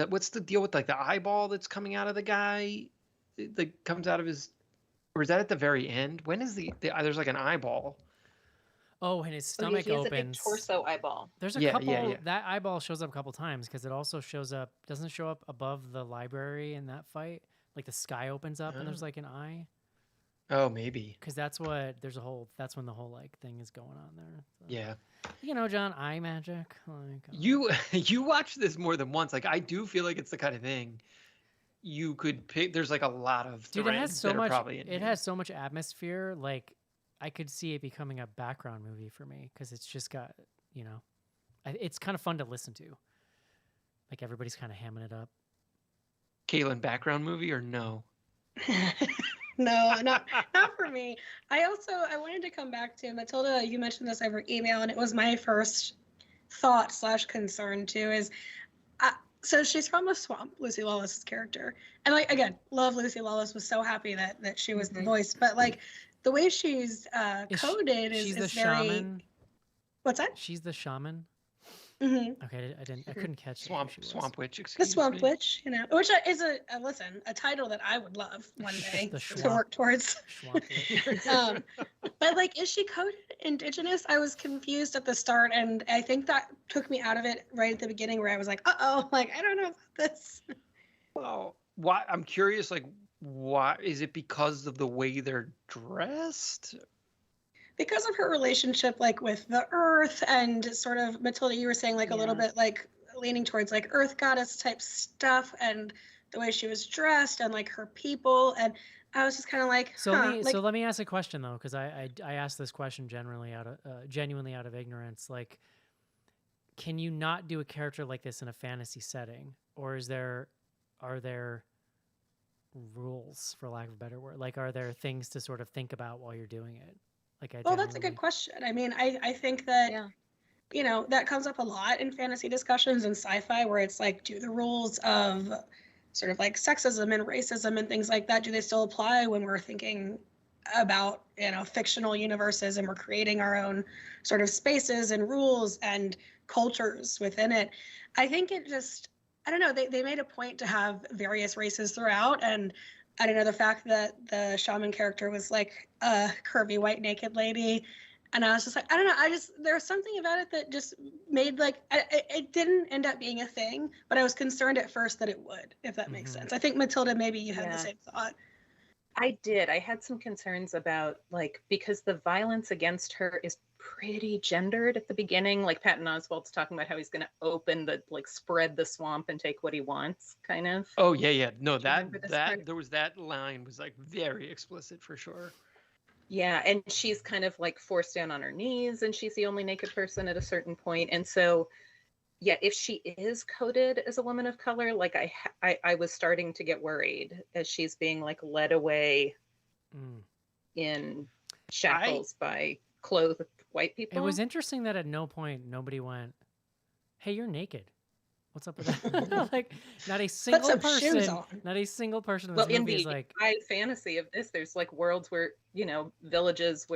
C: what's the deal with like the eyeball that's coming out of the guy that comes out of his, or is that at the very end? When is there's like an eyeball?
A: Oh, and his
D: Oh,
A: stomach
D: he has a big
A: opens.
D: torso eyeball.
A: There's a
C: Yeah,
A: couple
C: yeah.
A: that eyeball shows up a couple times because it also shows up doesn't show up above the library in that fight. Like the sky opens up and there's
C: Oh.
A: like an eye.
C: Oh, maybe.
A: Because that's when the whole like thing is going on there. So,
C: Yeah.
A: John, eye magic. Like,
C: You watch this more than once. Like I do feel like it's the kind of thing you could pick. There's like a lot of
A: dude, it has
C: threads
A: so
C: that are
A: much.
C: probably in
A: It
C: here.
A: has so much atmosphere. Like I could see it becoming a background movie for me because it's just got it's kind of fun to listen to. Like everybody's kind of hamming it up.
C: Caitlin, background movie or no?
B: No, not for me. I wanted to come back to Matilda. You mentioned this over email, and it was my first thought / concern too. So she's from the swamp, Lucy Lawless's character, and like again, love Lucy Lawless. Was so happy that she was the voice, but like the way she's coded
A: She's the
B: is very.
A: shaman.
B: What's that?
A: She's the shaman.
B: Hmm.
A: Okay, I couldn't catch it, who
C: Swamp
A: she was.
C: Swamp Witch.
B: The
C: Excuse
B: Swamp
C: me.
B: Witch, which is a title that I would love one day
A: The
B: to work towards.
A: Swamp Witch.
B: But like, is she coded indigenous? I was confused at the start, and I think that took me out of it right at the beginning, where I was like, "Uh-oh, like I don't know about this."
C: Well, why? I'm curious. Like, why is it because of the way they're dressed?
B: Because of her relationship, like with the earth, and sort of Matilda, you were saying like a little
D: Yeah.
B: bit like leaning towards like earth goddess type stuff, and the way she was dressed, and like her people, and I was just kind of like,
A: So
B: huh, like,
A: let me ask a question though, because I asked this question genuinely out of ignorance. Like, can you not do a character like this in a fantasy setting, or are there rules, for lack of a better word? Like, are there things to sort of think about while you're doing it? Like,
B: well, that's a good question. I mean, I think that
D: Yeah.
B: that comes up a lot in fantasy discussions and sci-fi, where it's like, do the rules of sort of like sexism and racism and things like that, do they still apply when we're thinking about fictional universes, and we're creating our own sort of spaces and rules and cultures within it? I think it just, I don't know, they made a point to have various races throughout, and I don't know, the fact that the shaman character was like a curvy white naked lady, and I was just like, I don't know, there's something about it that just made like, it didn't end up being a thing, but I was concerned at first that it would, if that makes sense. I think Matilda, maybe you had the
D: Yeah.
B: same thought.
D: I did. I had some concerns about because the violence against her is pretty gendered at the beginning. Like Patton Oswalt's talking about how he's going to spread the swamp and take what he wants, kind of.
C: Oh yeah. No,
D: Do you remember this part?
C: there was that line was like very explicit for sure.
D: Yeah, and she's kind of like forced down on her knees, and she's the only naked person at a certain point. And so, yeah, if she is coded as a woman of color, like I was starting to get worried as she's being like led away in shackles by clothed white people.
A: It was interesting that at no point nobody went, "Hey, you're naked. What's up with that?" Like, not a single
B: some shoes
A: person,
B: on.
A: not a single person in
D: Well,
A: this
D: in
A: movie
D: the
A: is like,
D: high fantasy of this, there's like worlds where, villages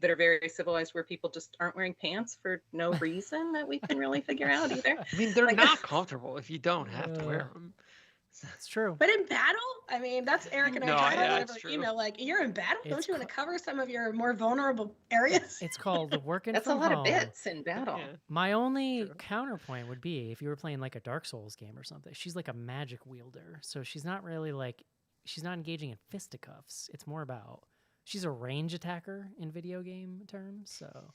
D: that are very civilized, where people just aren't wearing pants for no reason that we can really figure out either.
C: I mean, they're
D: Like-
C: not comfortable if you don't have to wear them.
A: it's true.
B: But in battle, I mean, that's Eric and I
C: No,
B: talked
C: yeah,
B: about
C: it's
B: over
C: true.
B: email. Like, you're in battle,
A: It's
B: don't you want to cover some of your more vulnerable areas?
A: It's called working
D: That's a
A: from
D: lot
A: home.
D: of bits in battle.
C: Yeah.
A: My only
C: True.
A: counterpoint would be if you were playing like a Dark Souls game or something. She's like a magic wielder, so she's not really she's not engaging in fisticuffs. It's more about she's a range attacker in video game terms. So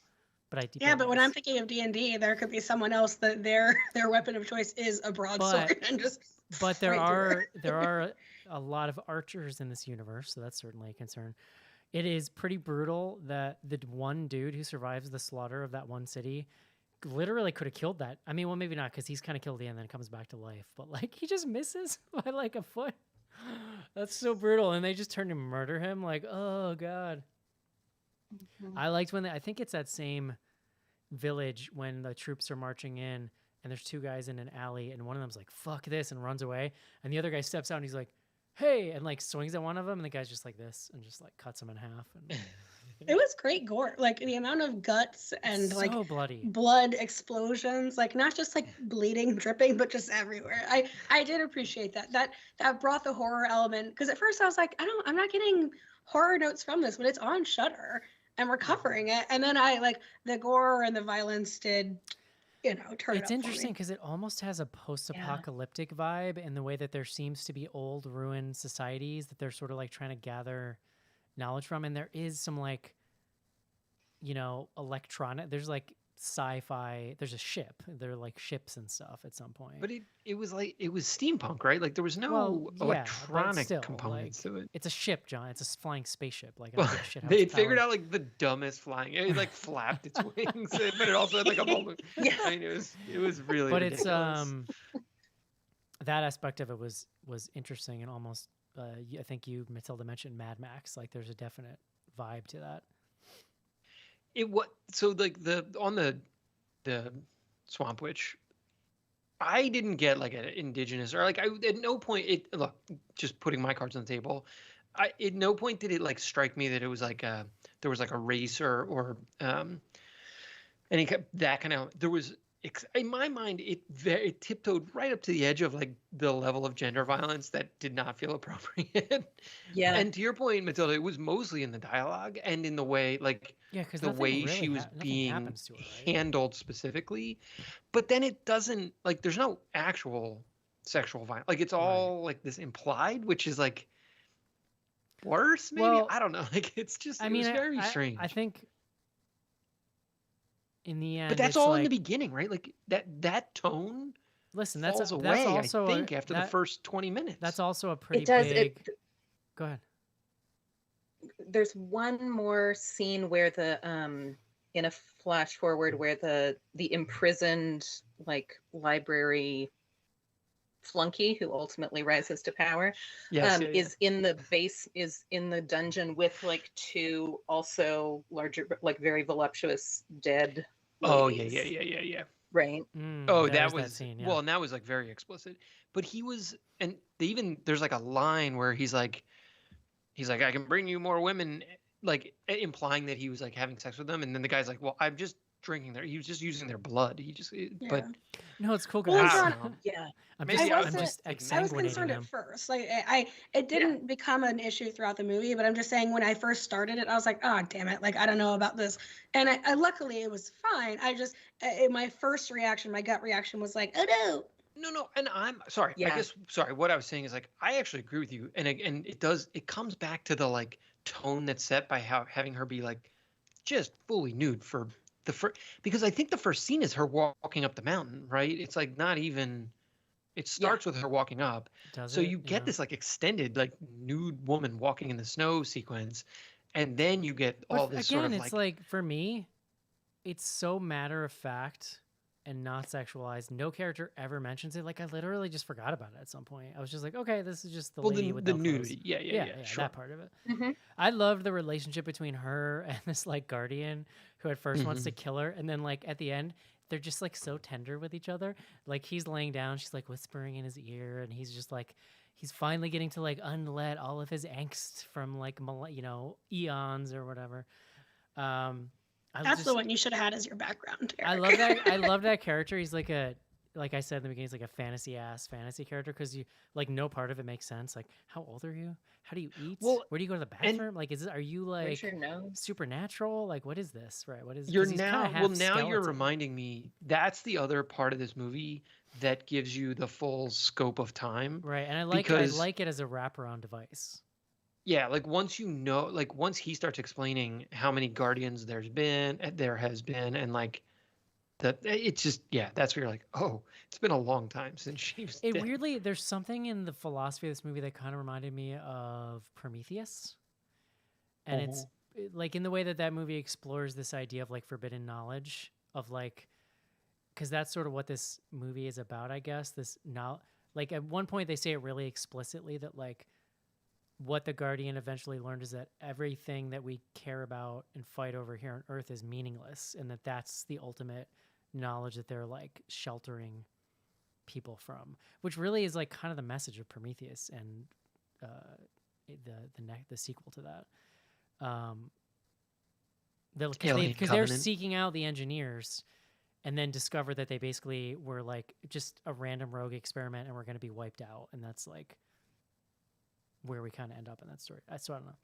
A: but I
B: Yeah, but when I'm
A: depolarized.
B: thinking of D&D, there could be someone else that their weapon of choice is a broadsword and just
A: But there
B: right through
A: are there are a lot of archers in this universe, so that's certainly a concern. It is pretty brutal that the one dude who survives the slaughter of that one city literally could have killed that. I mean, well, maybe not because he's kind of killed at the end and then comes back to life, but like he just misses by like a foot. That's so brutal, and they just turn to murder him. Like, oh god.
D: Mhm.
A: I liked when I think it's that same village when the troops are marching in and there's two guys in an alley and one of them's like fuck this and runs away and the other guy steps out and he's like hey and like swings at one of them and the guy's just like this and just like cuts him in half and
B: It was great gore. Like the amount of guts and
A: so
B: like
A: bloody.
B: blood explosions, like not just like bleeding, dripping, but just everywhere. I did appreciate that. That brought the horror element because at first I was like, I'm not getting horror notes from this, but it's on Shudder and we're covering it. And then I like the gore and the violence did, turn it
A: It's
B: up for
A: interesting
B: me.
A: because it almost has a post-apocalyptic vibe in the way that there seems to be old ruined societies that they're sort of like trying to gather knowledge from and there is some like electronic there's like sci-fi there's a ship there are like ships and stuff at some point.
C: But it was like it was steampunk, right? Like there was no
A: Well, yeah, but
C: electronic
A: still,
C: components
A: like,
C: to it.
A: it's a ship, John. It's a flying spaceship. Like I
C: Well,
A: don't give a shit how
C: they
A: it's
C: figured
A: powered.
C: out like the dumbest flying. It like flapped its wings, but it also had like a moment.
D: Yeah.
C: I mean, it was really.
A: But
C: ridiculous.
A: it's that aspect of it was interesting and almost I think you Matilda mentioned Mad Max. Like there's a definite vibe to that.
C: It what so like the Swamp Witch. I didn't get like an indigenous or like I at no point it look just putting my cards on the table. I at no point did it like strike me that it was like there was like a race or any that kind of there was in my mind it tiptoed right up to the edge of like the level of gender violence that did not feel appropriate.
D: Yeah.
C: And to your point, Matilda, it was mostly in the dialogue and in the way like
A: Yeah, because
C: the way she was
A: nothing
C: being
A: happens to her, right?
C: handled specifically, but then it doesn't like there's no actual sexual violence. Like it's all like this implied, which is like worse. Maybe
A: Well,
C: I don't know. Like it's just
A: I
C: it
A: mean,
C: was very strange.
A: I think in the end,
C: but that's
A: it's
C: all
A: like,
C: in the beginning, right? Like that tone
A: listen,
C: falls
A: that's
C: away.
A: also
C: I think after the first 20 minutes.
A: That's also a pretty
D: It does.
A: big. Go ahead.
D: There's one more scene where the in a flash forward where the imprisoned like library flunky who ultimately rises to power
C: yes,
D: is in the base is in the dungeon with like two also larger like very voluptuous dead
C: Oh
D: ladies,
C: yeah.
D: right.
C: Oh,
A: There's
C: that was
A: that scene. Yeah.
C: well, and that was like very explicit. But he was, and they even there's like a line where he's like, I can bring you more women, like implying that he was like having sex with them, and then the guy's like, well, I'm just drinking he was just using their blood. He just, but
A: no, it's cool.
B: Well,
A: Guys.
B: John,
D: Yeah.
A: I'm
C: maybe
A: just,
B: I
A: I'm
B: wasn't-
A: just
C: I
B: I was
A: exsanguinating
B: concerned
A: him.
B: at first. Like it didn't become an issue throughout the movie, but I'm just saying when I first started it, I was like, oh damn it, like I don't know about this. And I luckily it was fine. I just my first reaction, my gut reaction was like, oh no.
C: no, and I'm sorry.
D: Yeah.
C: I guess sorry. What I was saying is like I actually agree with you, and it comes back to the like tone that's set by having her be like just fully nude for the first because I think the first scene is her walking up the mountain, right? It's like not even. It starts with her walking up,
A: Does
C: so
A: it?
C: you get this like extended like nude woman walking in the snow sequence, and then you get
A: But
C: all this
A: again,
C: sort of
A: it's like for me, it's so matter of fact and not sexualized. No character ever mentions it. Like I literally just forgot about it at some point. I was just like, okay, this is just the
C: well
A: lady
C: the,
A: with
C: the
A: no
C: nudity,
A: clothes.
C: yeah, sure.
A: That part of it.
D: Mhm.
A: I loved the relationship between her and this like guardian who at 1st wants
C: Mm-hmm.
A: to kill her, and then like at the end they're just like so tender with each other. Like he's laying down, she's like whispering in his ear, and he's just like he's finally getting to like unlet all of his angst from like eons or whatever.
B: That's the one you should have had as your background.
A: I
B: Eric.
A: love that. I love that character. He's like like I said in the beginning, he's like a fantasy character because you like no part of it makes sense. Like, how old are you? How do you eat?
C: Well,
A: where do you go to the
C: and-
A: bathroom? Like, are you like
D: Where's your nose?
A: supernatural? Like, what is this? Right? What is? 'cause
C: You're
A: he's kinda
C: now
A: half
C: well now you're
A: skeleton.
C: reminding me that's the other part of this movie that gives you the full scope of time.
A: Right, and I
C: because-
A: like it as a wraparound device.
C: Yeah, like once you know, like once he starts explaining how many Guardians there has been, and like it's just, yeah, that's where you're like, oh, it's been a long time since she was
A: It
C: dead.
A: weirdly, there's something in the philosophy of this movie that kind of reminded me of Prometheus. And it's like in the way that that movie explores this idea of like forbidden knowledge of like, because that's sort of what this movie is about, I guess. This now, like at one point they say it really explicitly that like what the Guardian eventually learned is that everything that we care about and fight over here on Earth is meaningless, and that that's the ultimate knowledge that they're like sheltering people from, which really is like kind of the message of Prometheus and the sequel to that.
C: Alien
A: Because they're
C: Covenant.
A: seeking out the engineers and then discover that they basically were like just a random rogue experiment and we're going to be wiped out, and that's like where we kind of end up in that story. So I don't know.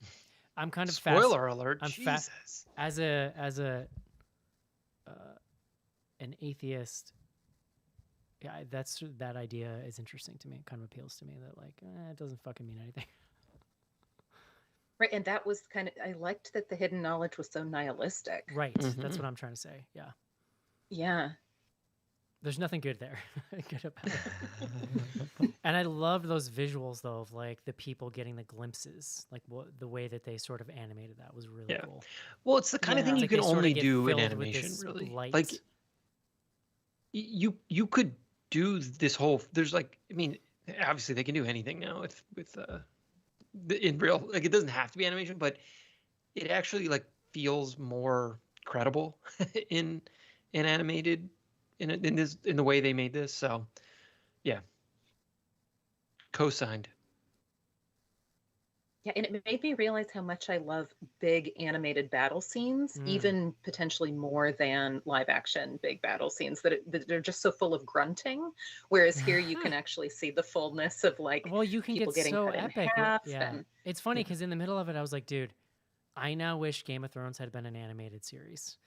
A: I'm kind of
C: Spoiler alert.
A: I'm
C: Jesus.
A: as an atheist. Yeah, that idea is interesting to me. It kind of appeals to me that like it doesn't fucking mean anything.
D: Right, and that was kind of, I liked that the hidden knowledge was so nihilistic.
A: Right.
C: Mhm.
A: That's what I'm trying to say. Yeah.
D: Yeah.
A: There's nothing good there. Good about it. And I loved those visuals though of like the people getting the glimpses, like the way that they sort of animated that was really
C: Yeah.
A: cool.
C: Well, it's the kind of
D: Yeah.
C: thing
A: It's
C: you
A: like
C: can
A: they sorta
C: only
A: get
C: do in
A: filled with
C: animation,
A: this
C: really.
A: light.
C: Like you could do this whole. There's like, I mean, obviously they can do anything now with in real. Like it doesn't have to be animation, but it actually like feels more credible in animated in the way they made this. So yeah, co-signed.
D: Yeah, and it made me realize how much I love big animated battle scenes,
A: Mm.
D: even potentially more than live action big battle scenes, that they're just so full of grunting. Whereas here you can actually see the fullness of like
A: Well, you can
D: people
A: get
D: getting
A: so
D: cut in
A: epic.
D: half.
A: Yeah.
D: And
A: It's funny because in the middle of it, I was like, dude, I now wish Game of Thrones had been an animated series.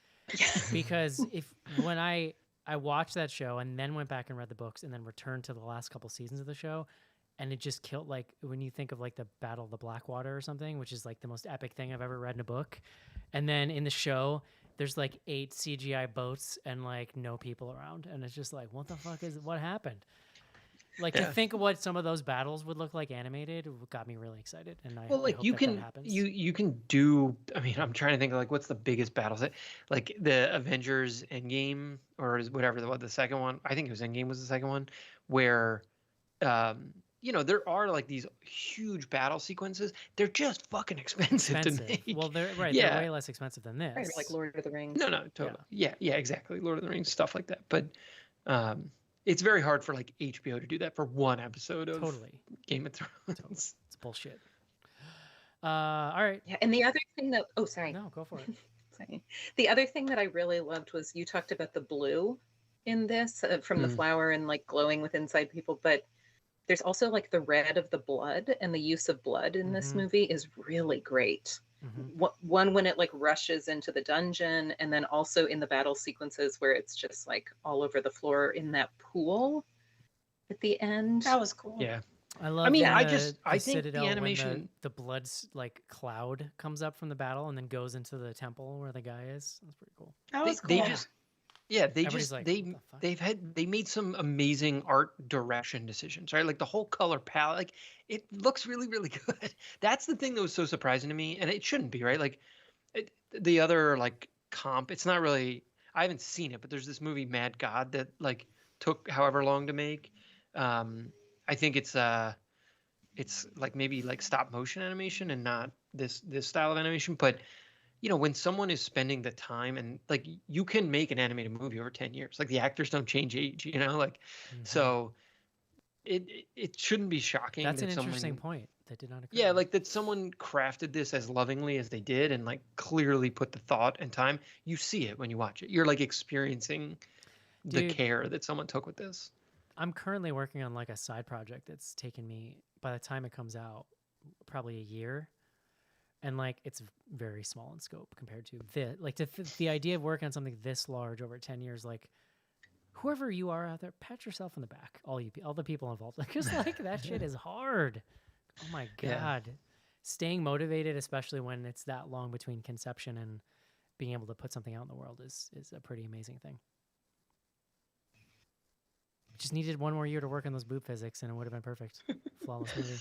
A: Because when I watched that show and then went back and read the books and then returned to the last couple seasons of the show, and it just killed, like when you think of like the Battle of the Blackwater or something, which is like the most epic thing I've ever read in a book, and then in the show there's like 8 CGI boats and like no people around, and it's just like, what happened? Like to think of what some of those battles would look like animated got me really excited, and I
C: Well, like
A: hope
C: you
A: that
C: can
A: happens.
C: you can do. I mean, I'm trying to think of like what's the biggest battles, like the Avengers Endgame or whatever the second one. I think it was Endgame was the second one, where there are like these huge battle sequences. They're just fucking expensive to make.
A: Well, they're right.
C: Yeah.
A: They're way less expensive than this.
D: right, like Lord of the Rings.
C: No, totally. Yeah, exactly. Lord of the Rings, stuff like that. But it's very hard for like HBO to do that for one episode of Game of Thrones.
A: Totally. It's bullshit. All right.
D: Yeah, and the other thing that sorry.
A: No, go for it.
D: Sorry. The other thing that I really loved was you talked about the blue in this from the flower and like glowing with inside people, but there's also like the red of the blood, and the use of blood in this movie is really great. One when it like rushes into the dungeon, and then also in the battle sequences where it's just like all over the floor in that pool at the end.
B: That was cool.
C: Yeah.
A: I love.
C: I mean,
A: the,
C: I
A: the
C: think
A: Citadel
C: the
A: when
C: animation.
A: the blood's like cloud comes up from the battle and then goes into the temple where the guy is. That's pretty cool.
B: That was
C: They
B: cool.
C: just. Yeah,
A: Everybody's like, what the fuck?
C: they made some amazing art direction decisions, right? Like the whole color palette, like it looks really, really good. That's the thing that was so surprising to me, and it shouldn't be, right? Like the other like comp, it's not really. I haven't seen it, but there's this movie Mad God that like took however long to make. I think it's like maybe like stop motion animation and not this style of animation, but when someone is spending the time, and like you can make an animated movie over 10 years, like the actors don't change age, so it shouldn't be shocking.
A: That's
C: that
A: an interesting
C: someone,
A: point that did not occur.
C: yeah, like that someone crafted this as lovingly as they did and like clearly put the thought and time. You see it when you watch it. You're like experiencing the care that someone took with this.
A: I'm currently working on like a side project that's taken me, by the time it comes out, probably a year. And like it's very small in scope compared to the idea of working on something this large over 10 years. Like whoever you are out there, pat yourself on the back. All the people involved, because like that shit is hard. Oh my god, staying motivated, especially when it's that long between conception and being able to put something out in the world, is a pretty amazing thing. Just needed one more year to work on those boob physics, and it would have been perfect. Flawless movie.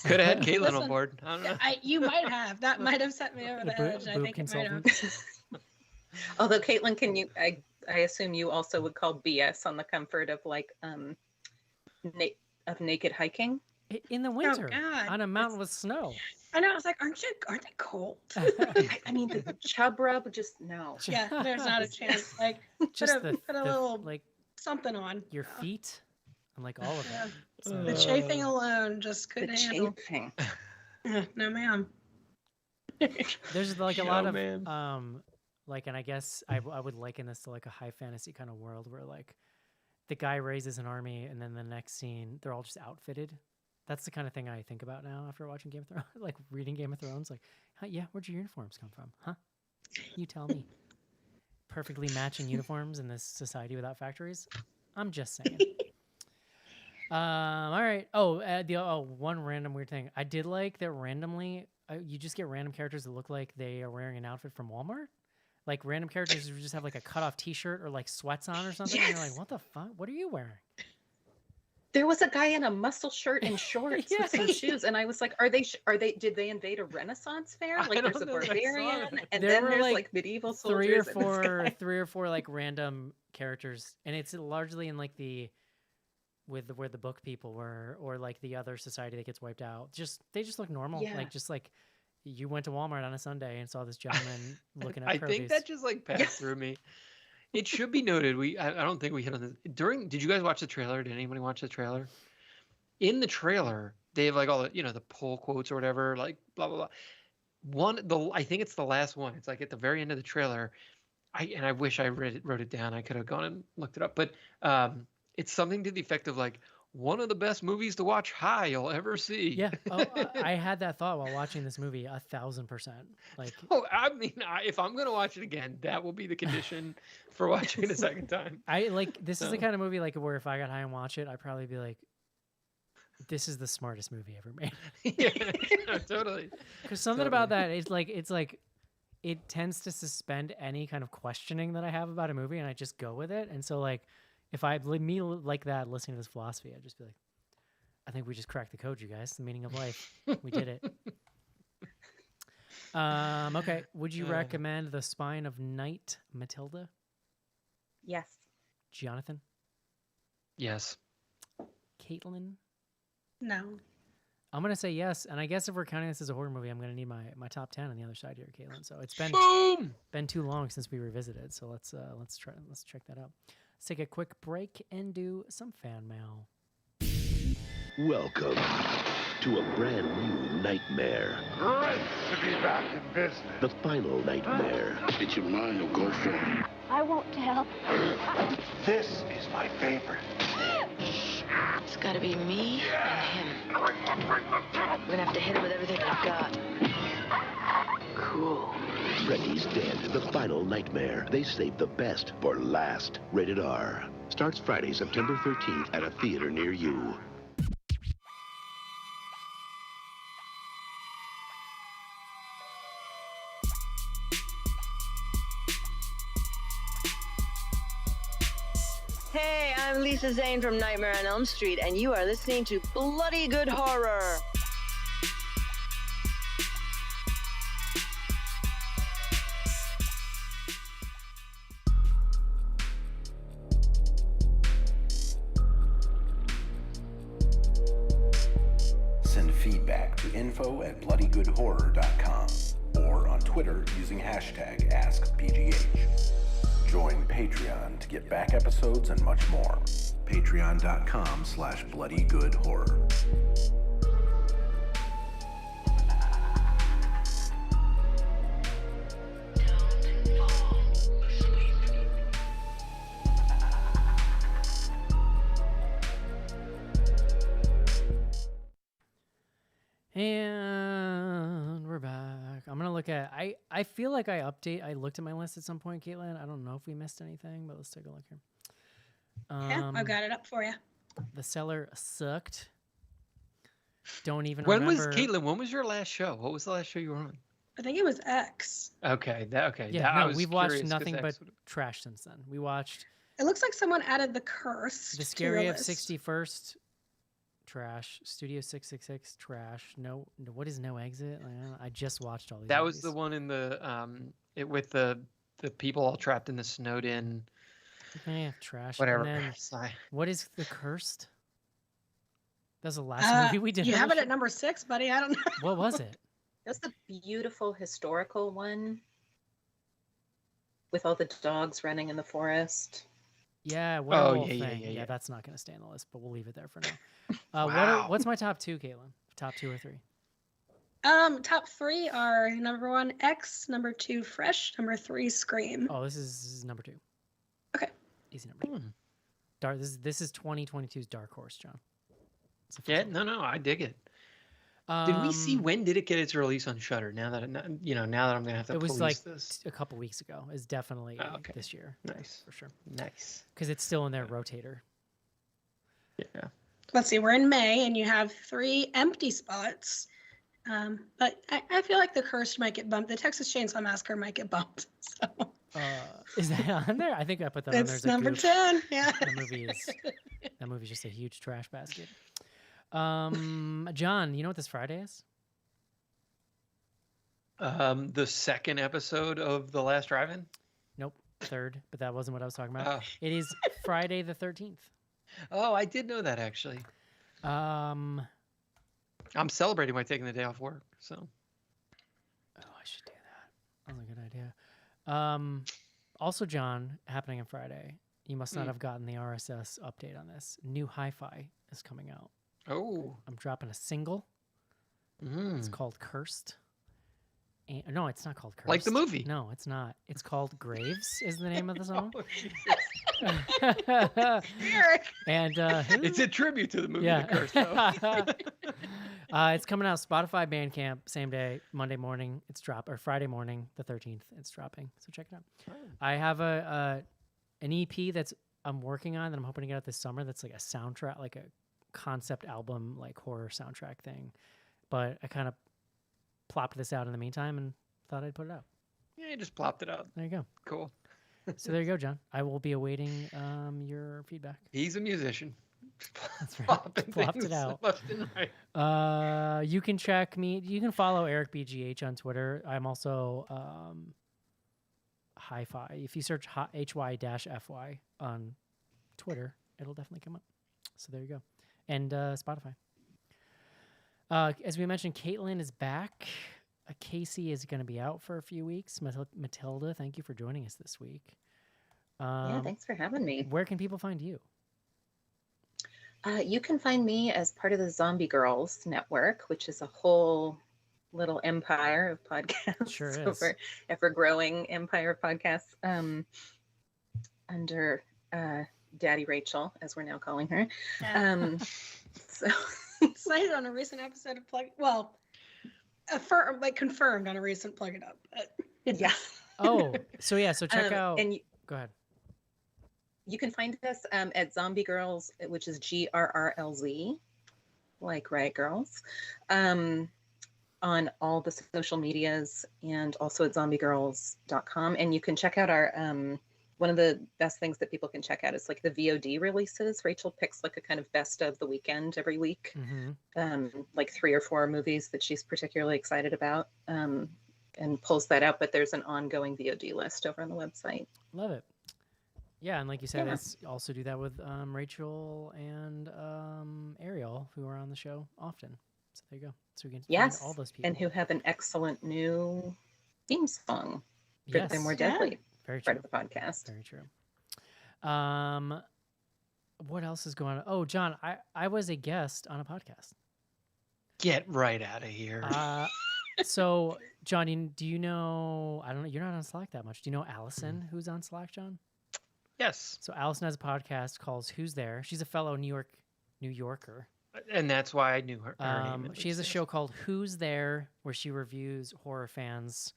C: Could have had Caitlin on
B: Listen,
C: board. I don't know.
B: You might have. That might have set me over the edge. I
A: boob
B: think it might have.
A: consultant.
D: Although Caitlin, can you? I assume you also would call BS on the comfort of like naked hiking.
A: In the winter,
B: God.
A: on a mountain with snow.
B: I know. I was like, aren't they cold?
D: I mean, the chub rub, just no.
B: Yeah, there's not a chance. Like,
A: Just
B: put a little
A: like
B: something on.
A: your feet and like all of
B: Yeah.
A: it. So,
B: The chafing alone just
D: The
B: couldn't handle.
D: chafing.
B: No, ma'am.
A: there's like a
C: Oh,
A: lot of
C: man.
A: like, and I guess I would liken this to like a high fantasy kind of world where like the guy raises an army and then the next scene they're all just outfitted. That's the kind of thing I think about now after watching Game of Thrones, like reading Game of Thrones. Like, yeah, where'd your uniforms come from? Huh? You tell me. Perfectly matching uniforms in this society without factories. I'm just saying. All right. One random weird thing. I did like that randomly. You just get random characters that look like they are wearing an outfit from Walmart. Like random characters who just have like a cutoff T-shirt or like sweats on or something. And you're like, what the fuck? What are you wearing?
D: There was a guy in a muscle shirt and shorts
A: Yeah.
D: with some shoes, and I was like, "Are they? Did they invade a Renaissance fair?
C: I
D: Like, there's a
C: don't know if I saw
D: barbarian,
C: that.
D: and
A: There
D: then
A: were,
D: there's
A: like,
D: like medieval
A: three or
D: soldiers. and this guy.
A: three or four like random characters, and it's largely in like where the book people were, or like the other society that gets wiped out. They just look normal,
D: Yeah.
A: like just like you went to Walmart on a Sunday and saw this gentleman looking at
C: I
A: produce.
C: think that just like passed through me. It should be noted. I don't think we hit on this did you guys watch the trailer? Did anybody watch the trailer? In the trailer, they have like all the, the pull quotes or whatever, like blah blah blah. I think it's the last one. It's like at the very end of the trailer. I wish I wrote it down. I could have gone and looked it up, but it's something to the effect of like one of the best movies to watch high you'll ever see.
A: Yeah. Oh, I had that thought while watching this movie 1,000%. Like,
C: Oh, I mean, if I'm gonna watch it again, that will be the condition for watching it a second time.
A: this is the
C: So-
A: kind of movie like where if I got high and watch it, I'd probably be like, this is the smartest movie ever made.
C: Yeah, no, totally.
A: Because something about that is like it tends to suspend any kind of questioning that I have about a movie, and I just go with it. And so like if me like that listening to this philosophy, I'd just be like, I think we just cracked the code, you guys. The meaning of life. We did it. Okay. Would you recommend The Spine of Night, Matilda?
D: Yes.
A: Jonathan?
C: Yes.
A: Caitlin?
B: No.
A: I'm gonna say yes, and I guess if we're counting this as a horror movie, I'm gonna need my top 10 on the other side here, Caitlin. So it's
C: Boom.
A: been too long since we revisited, so let's check that out. Let's take a quick break and do some fan mail.
F: Welcome to a brand new nightmare.
E: Great to be back in business.
F: The final nightmare.
E: It's your mind will go for it.
G: I won't tell.
E: This is my favorite.
G: It's gotta be me and him. We're gonna have to hit him with everything we've got. Cool.
F: Freddy's Dead. The final nightmare. They saved the best for last. Rated R. Starts Friday, September 13th at a theater near you.
H: Hey, I'm Lisa Zane from Nightmare on Elm Street, and you are listening to Bloody Good Horror.
I: Send feedback to info@bloodygoodhorror.com or on Twitter using hashtag AskBGH. Join Patreon to get back episodes and much more. Patreon.com/bloodygoodhorror.
A: And we're back. I'm gonna look at. I feel like I looked at my list at some point, Caitlin. I don't know if we missed anything, but let's take a look here.
B: Yeah, I've got it up for you.
A: The Cellar sucked. don't even
C: When was
A: remember.
C: Caitlin? When was your last show? What was the last show you were on?
B: I think it was X.
C: Okay,
A: Yeah,
C: I
A: no,
C: was
A: we've watched
C: curious 'cause
A: nothing but
C: X would've-
A: trash since then. We watched
B: It looks like someone added The Cursed
A: The
B: to
A: Scary
B: the
A: of
B: list.
A: 61st, trash. Studio 666, trash. What is No Exit? I just watched all these.
C: That was
A: movies.
C: the one in the with the people all trapped in the snowed in
A: Yeah, trash.
C: whatever.
A: And then,
C: Sigh.
A: what is The Cursed? That's the last movie we did.
B: You
A: on
B: have
A: the
B: it at
A: show?
B: number 6, buddy. I don't know.
A: What was it?
D: That's the beautiful historical one with all the dogs running in the forest.
A: Yeah, werewolf
C: yeah,
A: thing.
C: yeah.
A: That's not going to stay on the list, but we'll leave it there for now.
C: Wow.
A: What's my top 2, Caitlin? Top 2 or 3?
B: Top 3 are number 1, X, number 2, Fresh, number 3, Scream.
A: Oh, this is number 2.
B: Okay.
A: Easy number 2. Dark. This is 2022's Dark Horse, John. It's
C: Yeah,
A: official.
C: no, I dig it. Did we see when did it get its release on Shudder? Now that now that I'm gonna have to
A: It was
C: police
A: like
C: this.
A: a couple weeks ago. It's definitely
C: okay.
A: this year.
C: Nice.
A: For sure.
C: Nice.
A: Because it's still in their rotator.
C: Yeah.
B: Let's see, we're in May and you have 3 empty spots. But I feel like The Cursed might get bumped. The Texas Chainsaw Massacre might get bumped. So
A: Is that on there? I think I put that on there.
B: it's
A: as a
B: number
A: goof.
B: 10. Yeah.
A: That movie's just a huge trash basket. John, you know what this Friday is?
C: The second episode of The Last Drive-In.
A: Nope, third, but that wasn't what I was talking about.
C: Oh.
A: It is Friday the 13th.
C: Oh, I did know that actually. I'm celebrating by taking the day off work. So.
A: Oh, I should do that. That's a good idea. Also, John, happening on Friday. You must not have gotten the RSS update on this. New hi-fi is coming out.
C: Oh.
A: I'm dropping a single. It's called Cursed. And, no, it's not called Cursed.
C: Like the movie.
A: No, it's not. It's called Graves is the name of the song.
B: Eric.
A: And
C: it's a tribute to the movie
A: yeah.
C: The Curse, though.
A: It's coming out Spotify, Bandcamp, same day, Monday morning. It's or Friday morning, the 13th. It's dropping, so check it out. I have an EP I'm working on that I'm hoping to get out this summer. That's like a soundtrack, like a concept album, like horror soundtrack thing. But I kind of plopped this out in the meantime and thought I'd put it out.
C: Yeah, you just plopped it out.
A: There you go.
C: Cool.
A: So there you go, John. I will be awaiting your feedback.
C: He's a musician.
A: That's right.
C: Plopping
A: Plopped
C: things
A: it out.
C: left and right.
A: You can check me. You can follow Eric BGH on Twitter. I'm also Hi-Fi. If you search HY-FY on Twitter, it'll definitely come up. So there you go. And Spotify. As we mentioned, Caitlin is back. Casey is going to be out for a few weeks. Matilda, thank you for joining us this week.
D: Yeah, thanks for having me.
A: Where can people find you?
D: You can find me as part of the Zombie Girls Network, which is a whole little empire of podcasts.
A: Sure is.
D: Ever-growing empire of podcasts under Daddy Rachel, as we're now calling her.
B: Yeah.
D: So
B: cited on a recent episode of Plug. Well, confirmed on a recent Plug It Up.
D: Yeah.
A: Oh, so check out.
D: And
A: go ahead.
D: You can find us at Zombie Girls, which is GRRLZ, like Riot Girls, on all the social medias and also at zombiegirls.com. And you can check out our, one of the best things that people can check out is like the VOD releases. Rachel picks like a kind of best of the weekend every week, like 3 or 4 movies that she's particularly excited about, and pulls that out. But there's an ongoing VOD list over on the website.
A: Love it. Yeah, and like you said,
D: Yeah.
A: it's also do that with Rachel and Ariel, who are on the show often. So there you go. So we can find all those people.
D: And who have an excellent new theme song for
A: Yes.
D: They're More Deadly.
A: Very
D: part
A: true.
D: of the podcast.
A: Very true. What else is going on? Oh, John, I was a guest on a podcast.
C: Get right out of here.
A: So, John, do you know? I don't know. You're not on Slack that much. Do you know Allison, who's on Slack, John?
C: Yes.
A: So Allison has a podcast called Who's There? She's a fellow New Yorker.
C: And that's why I knew her. Name,
A: She has a show called Who's There, where she reviews horror fans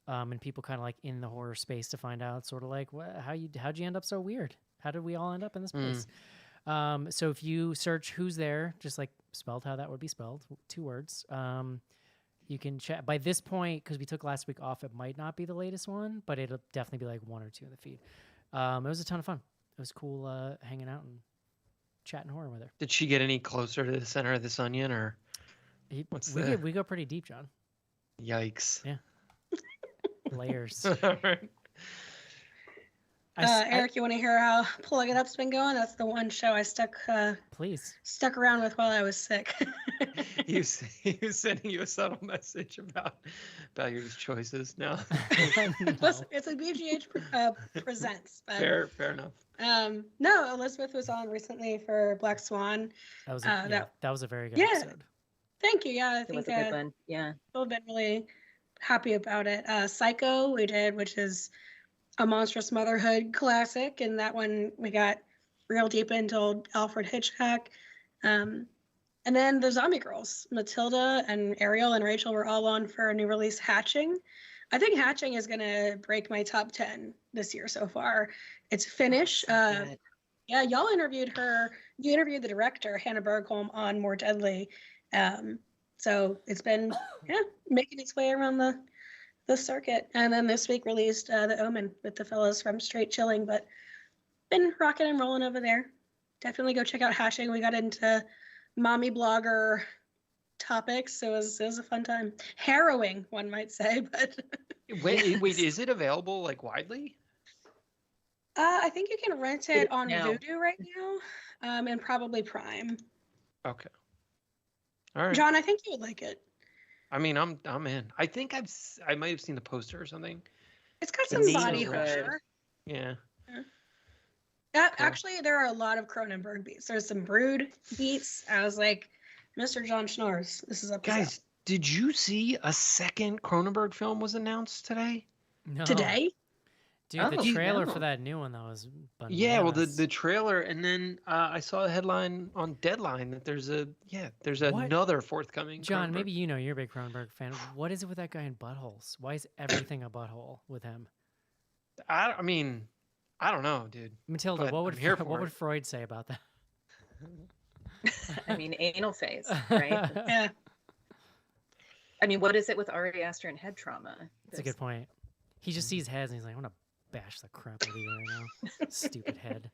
A: and people kind of like in the horror space to find out sort of like how'd you end up so weird? How did we all end up in this place? So if you search "Who's There," just like spelled how that would be spelled, 2 words. You can check. By this point, because we took last week off, it might not be the latest one, but it'll definitely be like 1 or 2 in the feed. It was a ton of fun. It was cool hanging out and chatting horror with her.
C: Did she get any closer to the center of this onion, or
A: We go pretty deep, John.
C: Yikes?
A: Yeah. Layers.
C: All right.
B: Eric, you want to hear how Plug It Up's been going? That's the one show I stuck around with while I was sick.
C: he was sending you a subtle message about your choices. No.
B: Listen, it's a BGH presents. But,
C: fair enough.
B: No, Elizabeth was on recently for Black Swan.
A: That was a very good episode.
B: Thank you. Yeah, I think
D: it was a good one. Yeah,
B: I've been really happy about it. Psycho we did, which is a monstrous motherhood classic, and that one we got real deep into old Alfred Hitchcock. And then the Zombie Girls, Matilda and Ariel and Rachel were all on for a new release, Hatching. I think Hatching is gonna break my top 10 this year so far. It's Finnish. Yeah, y'all interviewed her. You interviewed the director, Hannah Bergholm, on More Deadly. So it's been making its way around the circuit. And then this week released The Omen with the fellas from Straight Chilling, but been rocking and rolling over there. Definitely go check out Hashing. We got into mommy blogger topics, so it was a fun time. Harrowing, one might say, but
C: wait, is it available like widely?
B: I think you can rent it on Vudu right now, and probably Prime.
C: Okay. All right.
B: John, I think you would like it.
C: I mean, I'm in. I think I might have seen the poster or something.
B: It's got some body horror.
C: Yeah.
B: Actually, there are a lot of Cronenberg beats. There's some Brood beats. I was like, Mr. John Schnorrs, this is up.
C: Guys, did you see a second Cronenberg film was announced today?
A: No.
B: Today?
A: Dude, the trailer for that new one, that was bananas.
C: Yeah, well, the trailer, and then I saw a headline on Deadline that there's another forthcoming.
A: John,
C: Cronenberg.
A: maybe you know, you're a big Cronenberg fan. What is it with that guy in buttholes? Why is everything a butthole with him?
C: I mean, I don't know, dude.
A: Matilda, what would Freud say about that?
D: I mean, anal phase, right?
B: Yeah.
D: I mean, what is it with Ari Aster and head trauma?
A: That's a good point. He just sees heads and he's like, I'm gonna bash the crap out of you right now. Stupid head.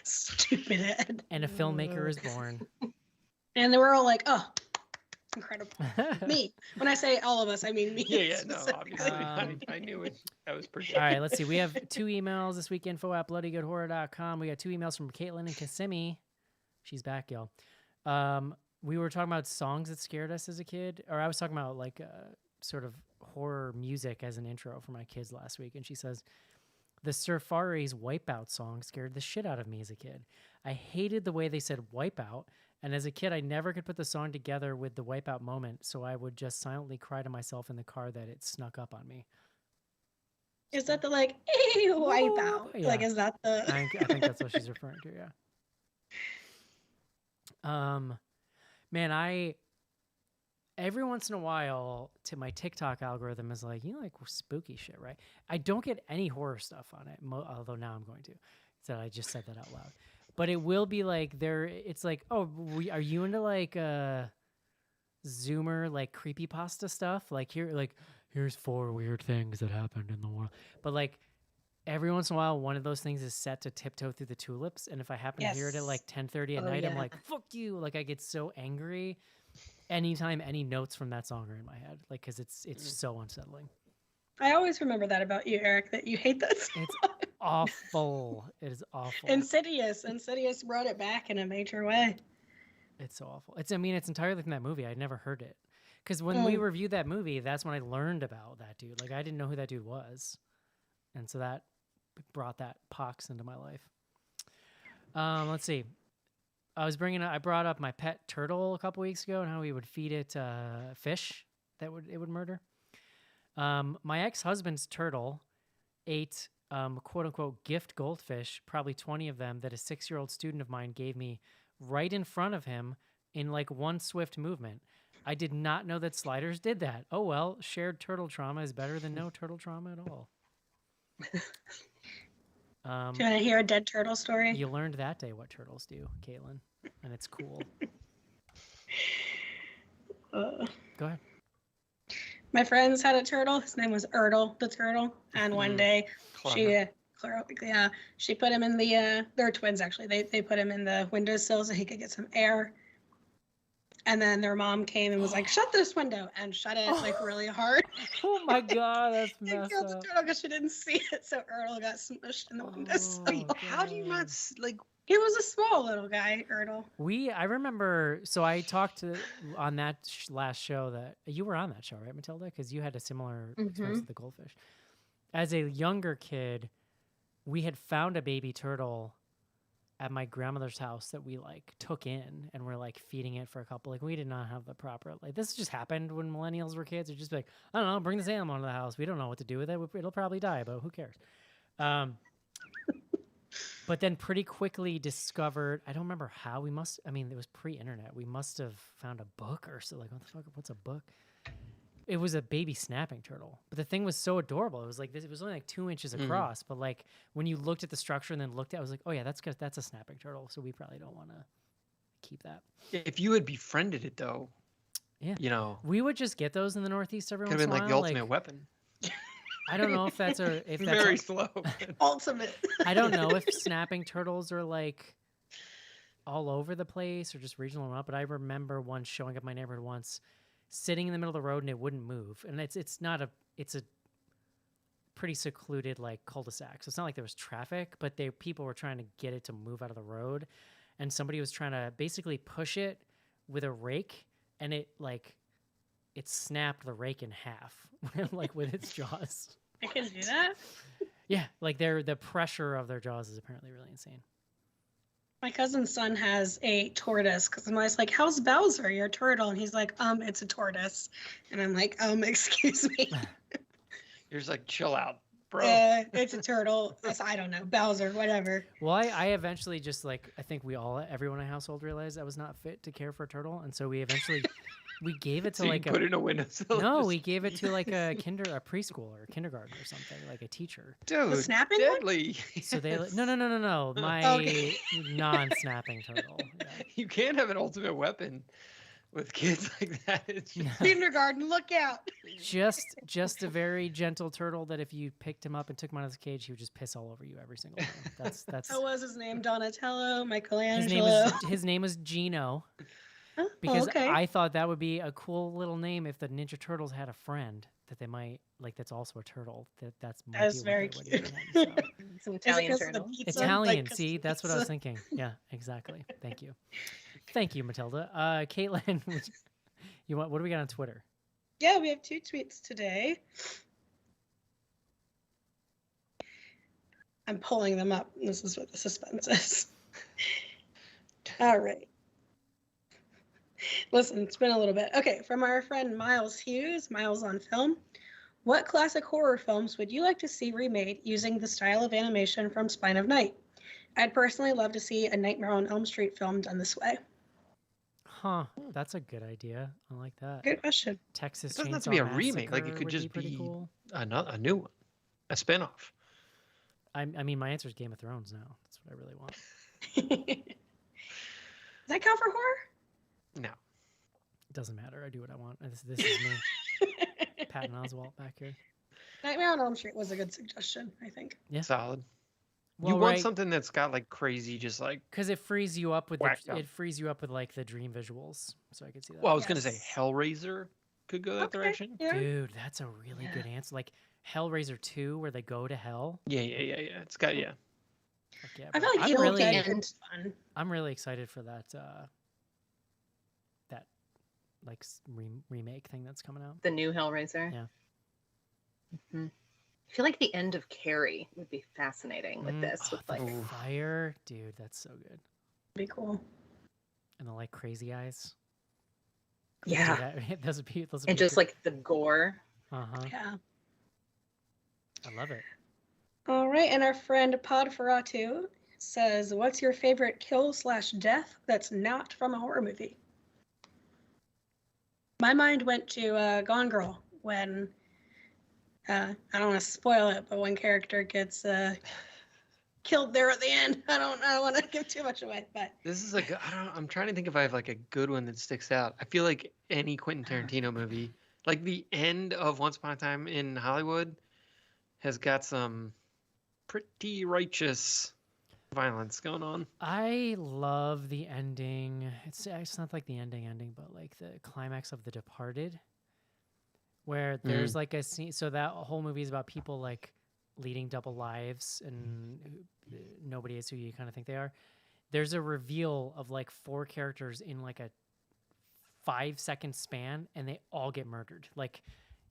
B: Stupid head.
A: And a filmmaker is born.
B: And they were all like, oh, incredible. Me. When I say all of us, I mean me.
C: Yeah, no, obviously. I knew it. That was pretty.
A: All right, let's see. We have 2 emails this week, info@bloodygoodhorror.com. We got 2 emails from Caitlin and Kissimmee. She's back, y'all. We were talking about songs that scared us as a kid, or I was talking about like sort of horror music as an intro for my kids last week, and she says, the Surfari's Wipeout song scared the shit out of me as a kid. I hated the way they said Wipeout, and as a kid, I never could put the song together with the Wipeout moment, so I would just silently cry to myself in the car that it snuck up on me.
B: Is that the like, hey, Wipeout?
A: Yeah.
B: Like, is that the...
A: I think that's what she's referring to, yeah. Man, every once in a while, my TikTok algorithm is like, you like spooky shit, right? I don't get any horror stuff on it, although now I'm going to. So I just said that out loud. But it will be like it's like, oh, are you into like Zoomer like creepypasta stuff? Like here's 4 weird things that happened in the world. But like every once in a while, one of those things is set to Tiptoe Through the Tulips, and if I happen to hear it at like 10:30 at night, I'm like, fuck you! Like I get so angry anytime any notes from that song are in my head, like because it's so unsettling.
B: I always remember that about you, Eric, that you hate that song.
A: It's awful. It is awful.
B: Insidious brought it back in a major way.
A: It's so awful. It's entirely from that movie. I'd never heard it because when we reviewed that movie, that's when I learned about that dude. Like I didn't know who that dude was, and so that brought that pox into my life. Let's see. I brought up my pet turtle a couple weeks ago and how we would feed it fish that it would murder. My ex-husband's turtle ate quote unquote gift goldfish, probably 20 of them that a 6-year-old student of mine gave me right in front of him in like one swift movement. I did not know that sliders did that. Oh well, shared turtle trauma is better than no turtle trauma at all.
B: Do you want to hear a dead turtle story?
A: You learned that day what turtles do, Caitlin, and it's cool. Go ahead.
B: My friends had a turtle. His name was Ertle the turtle. And one day she put him in the they're twins actually. They put him in the windowsill so he could get some air. And then their mom came and was like, "Shut this window," and shut it like really hard.
A: Oh my god, that's
B: And
A: messed
B: killed the
A: up.
B: turtle because she didn't see it. So Ertle got smushed in the windowsill.
A: Oh,
C: How do you
A: God.
C: not like?
B: He was a small little guy, Ertle.
A: I remember, so I talked on that last show that you were on that show, right, Matilda? Because you had a similar experience with the goldfish. As a younger kid, we had found a baby turtle at my grandmother's house that we like took in and were like feeding it for a couple. Like we did not have the proper, like this just happened when millennials were kids. It'd just be like, I don't know, bring this animal into the house. We don't know what to do with it. It'll probably die, but who cares? But then pretty quickly discovered, I don't remember how it was pre-internet. We must have found a book or so, like, what the fuck, what's a book? It was a baby snapping turtle. But the thing was so adorable. It was like this, it was only like 2 inches across. But like when you looked at the structure and then looked at it, I was like, oh yeah, that's a snapping turtle. So we probably don't want to keep that.
C: If you had befriended it though,
A: Yeah.
C: you know,
A: We would just get those in the Northeast every
C: could
A: once
C: have
A: in a
C: been
A: while.
C: like the ultimate weapon.
A: I don't know if that's
C: Very slow.
B: Ultimate.
A: I don't know if snapping turtles are like all over the place or just regional or not, but I remember one showing up in my neighborhood once, sitting in the middle of the road and it wouldn't move. And it's a pretty secluded like cul-de-sac. So it's not like there was traffic, but people were trying to get it to move out of the road. And somebody was trying to basically push it with a rake and it snapped the rake in half, like with its jaws.
B: I can do that.
A: Yeah, like the pressure of their jaws is apparently really insane.
B: My cousin's son has a tortoise because I'm always like, "How's Bowser, your turtle?" And he's like, it's a tortoise." And I'm like, excuse me.
C: You're just like, chill out, bro.
B: It's a turtle. I don't know, Bowser, whatever.
A: Well, I eventually just like, I think everyone in my household realized I was not fit to care for a turtle. And so we eventually, we gave it to
C: So
A: like
C: you put it in a windowsill.
A: no, we gave it to like a preschool or kindergarten or something, like a teacher.
C: Dude,
B: The snapping one?
C: deadly.
A: So they, no, my
B: Okay.
A: non-snapping turtle. Yeah.
C: You can't have an ultimate weapon with kids like that. It's just,
B: Kindergarten, look out.
A: Just a very gentle turtle that if you picked him up and took him out of the cage, he would just piss all over you every single time. That's
B: What was his name? Donatello,
A: his
B: Michelangelo.
A: his name is Gino.
B: Oh,
A: Because
B: okay.
A: I thought that would be a cool little name if the Ninja Turtles had a friend that they might like. That's also a turtle. That's might
B: That is
A: be what
B: very
A: they would
B: cute.
A: name him, so.
D: Some
B: Is it
D: Italian
B: 'cause of the
D: turtle.
B: pizza?
A: Italian.
B: Like, 'cause
A: See,
B: of
A: that's what I was
B: pizza?
A: thinking. Yeah, exactly. Thank you. Thank you, Matilda. Caitlin, what do we got on Twitter?
B: Yeah, we have 2 tweets today. I'm pulling them up. This is what the suspense is. All right. Listen, it's been a little bit. Okay, from our friend Miles Hughes, Miles on Film. What classic horror films would you like to see remade using the style of animation from Spine of Night? I'd personally love to see a Nightmare on Elm Street film done this way.
A: Huh, that's a good idea. I like that.
B: Good question.
A: Texas
C: it doesn't have to
A: Chainsaw
C: be a remake. Like, it
A: Massacre
C: could
A: would
C: just
A: pretty
C: be
A: cool.
C: a new one, a spinoff.
A: I mean, my answer is Game of Thrones now. That's what I really want.
B: Does that count for horror?
C: No.
A: It doesn't matter. I do what I want. This is me, Patton Oswalt back here.
B: Nightmare on Elm Street was a good suggestion, I think.
A: Yeah.
C: Solid.
A: Well,
C: you want
A: right,
C: something that's got like crazy, just like.
A: because it frees you up with
C: Whacked out.
A: it frees you up with like the dream visuals. So I could see that.
C: Well, I was gonna say
B: Yes.
C: Hellraiser could go that
B: Okay,
C: direction.
B: Yeah.
A: Dude, that's a really good answer. Like Hellraiser 2, where they go to hell.
C: Yeah. It's got yeah.
A: Fuck yeah,
B: I
A: bro.
B: feel like
A: I'm
B: Evil
A: really,
B: Dead is fun.
A: I'm really excited for that like remake thing that's coming out.
D: The new Hellraiser.
A: Yeah.
D: Mhm. I feel like the end of Carrie would be fascinating with this. With
A: the
D: like,
A: fire, dude, that's so good.
B: Be cool.
A: And the like crazy eyes.
D: yeah,
A: Dude, those would be
D: and just like the gore.
A: uh-huh.
B: Yeah.
A: I love it.
B: All right, and our friend Podferatu says, "What's your favorite kill/death that's not from a horror movie?" My mind went to Gone Girl when I don't want to spoil it, but one character gets killed there at the end. I don't want to give too much away, but
C: This is like I'm trying to think if I have like a good one that sticks out. I feel like any Quentin Tarantino movie, like the end of Once Upon a Time in Hollywood, has got some pretty righteous violence going on.
A: I love the ending. It's not like the ending, but like the climax of The Departed, where there's like a scene. So that whole movie is about people like leading double lives, and nobody is who you kind of think they are. There's a reveal of like 4 characters in like a 5-second span, and they all get murdered. Like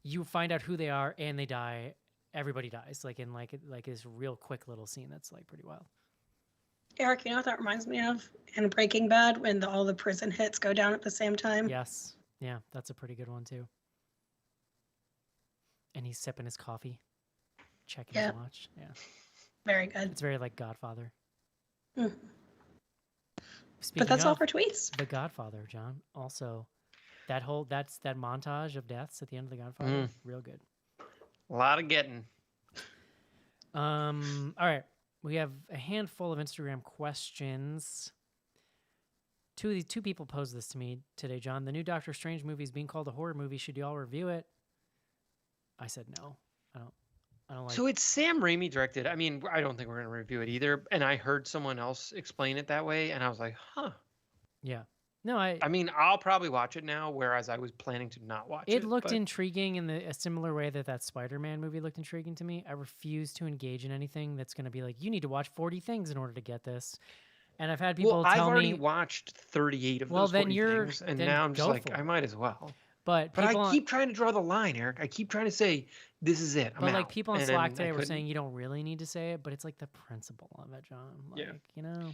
A: you find out who they are, and they die. Everybody dies, like in like this real quick little scene that's like pretty wild.
B: Eric, you know what that reminds me of? In Breaking Bad, when all the prison hits go down at the same time.
A: Yes, yeah, that's a pretty good one too. And he's sipping his coffee, checking his watch. Yeah,
B: very good.
A: It's very like Godfather.
B: Mm.
A: Speaking
B: But that's all
A: of
B: for tweets.
A: The Godfather, John. Also, that montage of deaths at the end of The Godfather, real good.
C: A lot of getting.
A: All right. We have a handful of Instagram questions. Two people posed this to me today, John. The new Doctor Strange movie is being called a horror movie. Should you all review it? I said no. I don't like.
C: So it's Sam Raimi directed. I mean, I don't think we're gonna review it either. And I heard someone else explain it that way, and I was like, huh.
A: Yeah. No,
C: I mean, I'll probably watch it now, whereas I was planning to not watch it.
A: It looked intriguing in a similar way that Spider-Man movie looked intriguing to me. I refuse to engage in anything that's going to be like, you need to watch 40 things in order to get this. And I've had people tell me...
C: I've already watched 38 of those 40 things, and now I'm just like, I might as well.
A: But
C: I keep trying to draw the line, Eric. I keep trying to say, this is it.
A: But like people on Slack today were saying you don't really need to say it, but it's like the principle of it, John. Like, you know...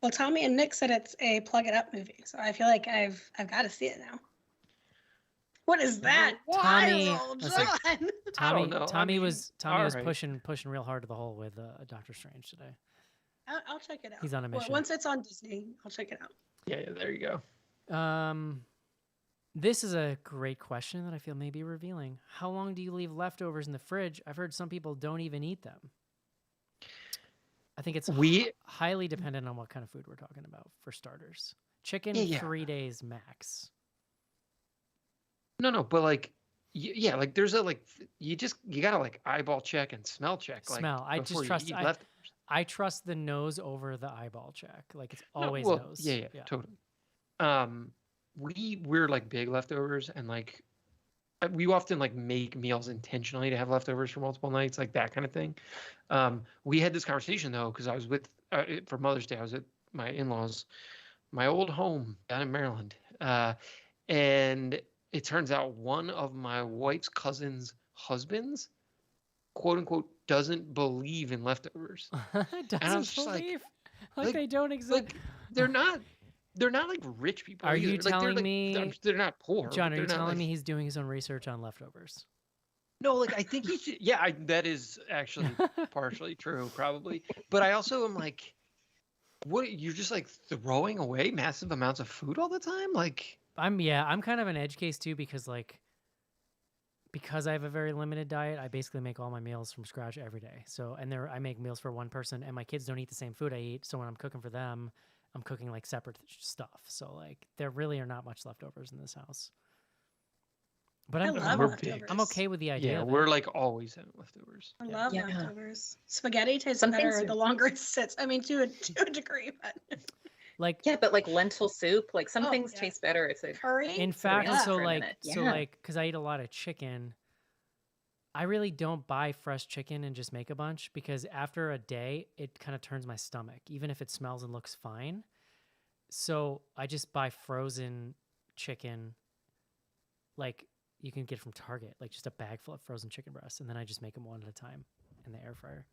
B: Well, Tommy and Nick said it's a plug it up movie, so I feel like I've got to see it now. What is that?
A: Tommy was pushing real hard to the hole with Doctor Strange today.
B: I'll check it out.
A: He's on a mission.
B: Once it's on Disney, I'll check it out.
C: Yeah, there you go.
A: This is a great question that I feel may be revealing. How long do you leave leftovers in the fridge? I've heard some people don't even eat them. I think it's highly dependent on what kind of food we're talking about, for starters. Chicken, 3 days max.
C: No, but like, like there's a you gotta like eyeball check and smell check.
A: Smell.
C: Like,
A: I trust the nose over the eyeball check. Like it's always nose.
C: Yeah, totally. We're like big leftovers, and like we often like make meals intentionally to have leftovers for multiple nights, like that kind of thing. We had this conversation though, because I was with for Mother's Day, I was at my in-laws, my old home down in Maryland, and it turns out one of my wife's cousin's husbands, quote unquote, doesn't believe in leftovers.
A: Doesn't believe? Like they don't exist.
C: Like they're not like rich people.
A: Are you telling me
C: they're not poor?
A: John, are you telling me he's doing his own research on leftovers?
C: No, like I think he should. Yeah, that is actually partially true, probably. But I also am like, what? You're just like throwing away massive amounts of food all the time? Like
A: I'm kind of an edge case too, because I have a very limited diet. I basically make all my meals from scratch every day. So I make meals for one person, and my kids don't eat the same food I eat. So when I'm cooking for them, I'm cooking like separate stuff. So like there really are not much leftovers in this house. But I'm okay with the idea.
C: Yeah, we're like always having leftovers.
B: I love leftovers. Spaghetti tastes better the longer it sits. I mean, to a degree, but
A: like
D: but like lentil soup, like some things taste better if they
B: curry.
A: In fact, because I eat a lot of chicken, I really don't buy fresh chicken and just make a bunch, because after a day it kind of turns my stomach, even if it smells and looks fine. So I just buy frozen chicken, like you can get from Target, like just a bag full of frozen chicken breasts, and then I just make them one at a time in the air fryer.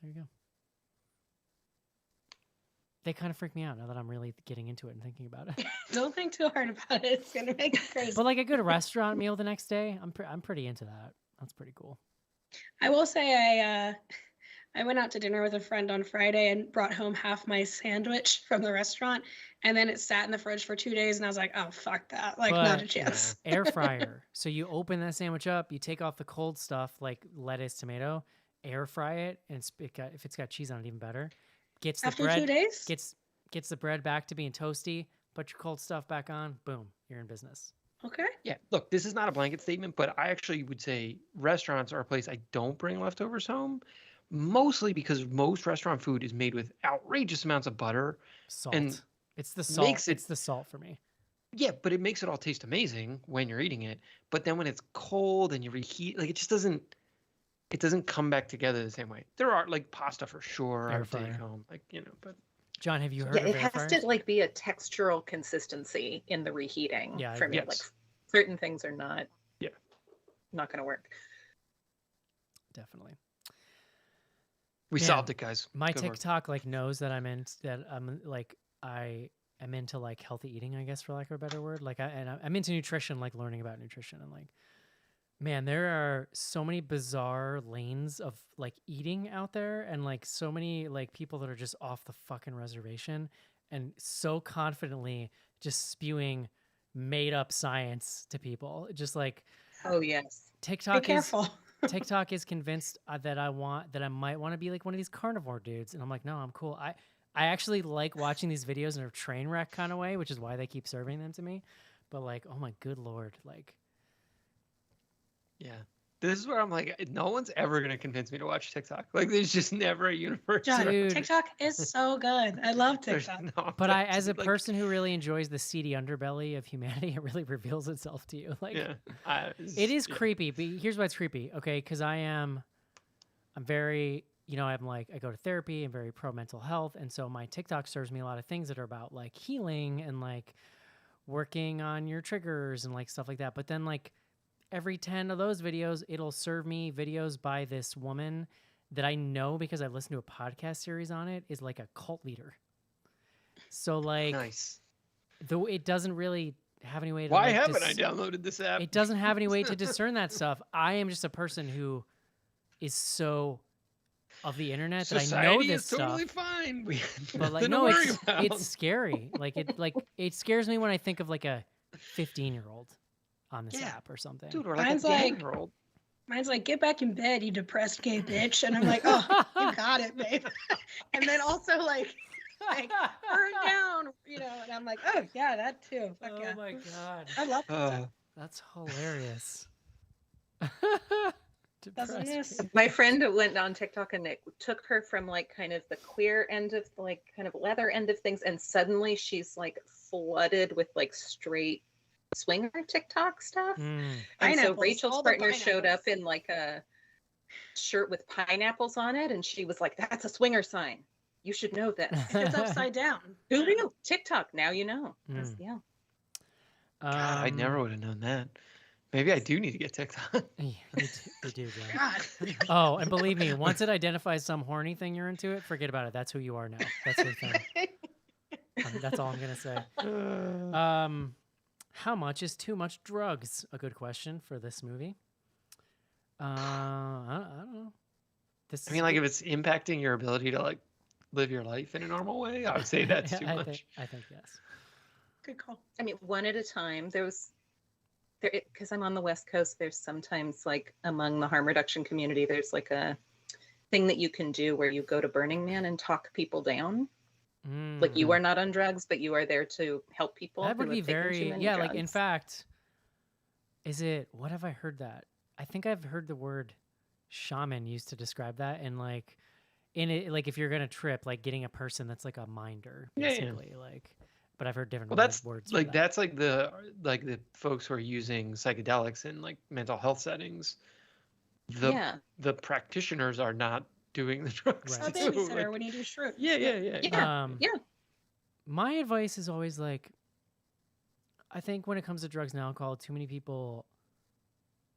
A: There you go. They kind of freak me out now that I'm really getting into it and thinking about it.
B: Don't think too hard about it. It's gonna make it crazy.
A: But like a good restaurant meal the next day, I'm pretty into that. That's pretty cool.
B: I will say I went out to dinner with a friend on Friday and brought home half my sandwich from the restaurant, and then it sat in the fridge for 2 days, and I was like, oh, fuck that. Like, not a chance.
A: Air fryer. So you open that sandwich up, you take off the cold stuff like lettuce, tomato, air fry it, and if it's got cheese on it, even better. Gets the
B: After
A: bread
B: 2 days?
A: gets the bread back to being toasty. Put your cold stuff back on. Boom, you're in business.
B: Okay.
C: Yeah, look, this is not a blanket statement, but I actually would say restaurants are a place I don't bring leftovers home, mostly because most restaurant food is made with outrageous amounts of butter.
A: Salt.
C: And
A: It's the salt.
C: makes it-
A: It's the salt for me.
C: Yeah, but it makes it all taste amazing when you're eating it. But then when it's cold and you reheat, like it just doesn't come back together the same way. There are like pasta for sure. I
A: Air
C: would take
A: fryer.
C: home, like but
A: John, have you heard
D: Yeah,
A: of
D: it
A: air
D: has
A: fryers?
D: to like be a textural consistency in the reheating
A: Yeah, I
D: for me.
C: agree.
D: Like
C: Yes.
D: certain things are not
C: Yeah.
D: not going to work.
A: Definitely.
C: we
A: Man,
C: solved it, guys.
A: My
C: Good work.
A: TikTok like knows that I'm I am into like healthy eating, I guess, for lack of a better word. Like I'm into nutrition, like learning about nutrition, and like, man, there are so many bizarre lanes of like eating out there, and like so many like people that are just off the fucking reservation and so confidently just spewing made up science to people. Just like
D: Oh yes.
B: Be
A: TikTok is
B: careful.
A: TikTok is convinced that I might want to be like one of these carnivore dudes, and I'm like, no, I'm cool. I actually like watching these videos in a train wreck kind of way, which is why they keep serving them to me. But like, oh my good lord, like,
C: Yeah. This is where I'm like, no one's ever gonna convince me to watch TikTok. Like, there's just never a universe.
B: John,
C: where-
A: Dude.
B: TikTok is so good. I love
C: there's
B: TikTok.
C: no
A: but I,
C: place,
A: as a
C: like,
A: person who really enjoys the seedy underbelly of humanity, it really reveals itself to you. Like,
C: yeah,
A: it is
C: yeah.
A: creepy. But here's why it's creepy, okay? Because I'm very, I'm like, I go to therapy. I'm very pro mental health, and so my TikTok serves me a lot of things that are about like healing and like working on your triggers and like stuff like that. But then like every 10 of those videos, it'll serve me videos by this woman that I know because I've listened to a podcast series on it, is like a cult leader. So like,
C: Nice.
A: though it doesn't really have any way to
C: Why
A: like,
C: haven't I downloaded this app?
A: it doesn't have any way to discern that stuff. I am just a person who is so of the internet that I know
C: Society
A: this
C: is totally
A: stuff.
C: fine. We have
A: But like,
C: nothing to
A: no,
C: worry
A: it's
C: about.
A: scary. It scares me when I think of like a 15-year-old on this
C: Yeah.
A: app or something.
C: Dude, or like
B: Mine's
C: a
B: like-
C: 10-year-old.
B: Mine's like, get back in bed, you depressed gay bitch. And I'm like, oh, you got it, babe. And then also like burn down, and I'm like, oh yeah, that too. Fuck
A: Oh
B: yeah.
A: my god,
B: I love TikTok.
C: Uh,
A: that's hilarious.
B: That's what it
A: Depressed
B: is.
D: My friend went on TikTok and it took her from like kind of the queer end of like kind of leather end of things, and suddenly she's like flooded with like straight swinger TikTok stuff.
A: Mm.
D: And so
B: Pineapples,
D: Rachel's
B: all the
D: partner showed up
B: pineapples.
D: in like a shirt with pineapples on it, and she was like, "That's a swinger sign. You should know this."
B: It's upside down.
D: Who knew? TikTok. Now you know.
A: Mm.
D: Yeah.
C: God, I never would have known that. Maybe I do need to get TikTok.
A: Yeah, you do, Glenn.
B: God.
A: Oh, and believe me, once it identifies some horny thing you're into it, forget about it. That's who you are now. That's your thing. That's all I'm gonna say. How much is too much drugs? A good question for this movie. I don't know. This
C: I mean, like, if it's impacting your ability to like live your life in a normal way, I would say that's too much.
A: I think yes.
B: Good call.
D: I mean, one at a time. Because I'm on the West Coast, there's sometimes like among the harm reduction community, there's like a thing that you can do where you go to Burning Man and talk people down. Like you are not on drugs, but you are there to help people.
A: That would
D: who
A: be
D: have taken too
A: very,
D: many
A: yeah, like in
D: drugs.
A: fact, what have I heard that? I think I've heard the word shaman used to describe that, and like in it, like if you're gonna trip, like getting a person that's like a minder,
C: Yeah, yeah.
A: basically, like. But I've heard different
C: Well, that's
A: words. for
C: like
A: that.
C: that's like the folks who are using psychedelics in like mental health settings. The practitioners are not doing the drugs.
A: Right.
B: A
C: too,
B: babysitter
C: like-
B: when you do shrooms.
C: Yeah.
A: My advice is always like, I think when it comes to drugs and alcohol, too many people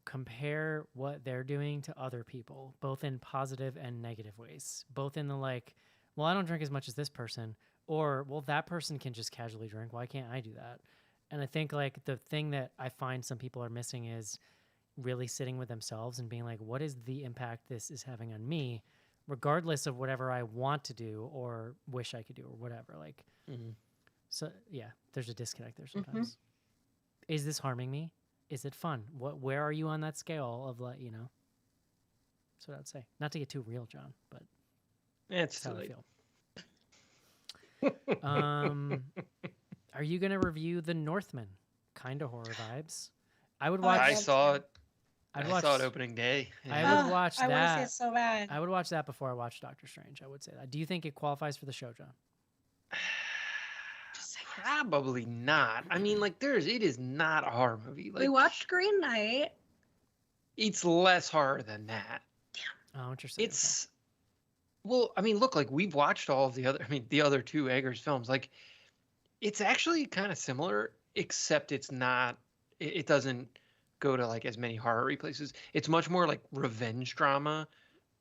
A: compare what they're doing to other people, both in positive and negative ways. Both in the like, well, I don't drink as much as this person, or well, that person can just casually drink. Why can't I do that? And I think like the thing that I find some people are missing is really sitting with themselves and being like, what is the impact this is having on me, regardless of whatever I want to do or wish I could do or whatever. Like, so yeah, there's a disconnect there sometimes. Is this harming me? Is it fun? Where are you on that scale of like, That's what I'd say. Not to get too real, John, but
C: It's
A: that's
C: too
A: how
C: late.
A: I feel. Are you gonna review The Northman? Kind of horror vibes. I would watch.
C: I saw it.
A: I'd
C: I
A: watch.
C: saw it opening day.
A: I
C: Yeah.
A: would watch
B: I want to see
A: that.
B: it so bad.
A: I would watch that before I watch Doctor Strange. I would say that. Do you think it qualifies for the show, John?
B: Just say yes.
C: Probably not. I mean, like, it is not a horror movie. Like,
B: We watched Green Knight.
C: it's less horror than that.
A: Oh, interesting. Okay.
C: It's, well, I mean, look, like, we've watched all of the other two Eggers films. Like, it's actually kind of similar, except it's not, it doesn't go to, like, as many horror places. It's much more like revenge drama,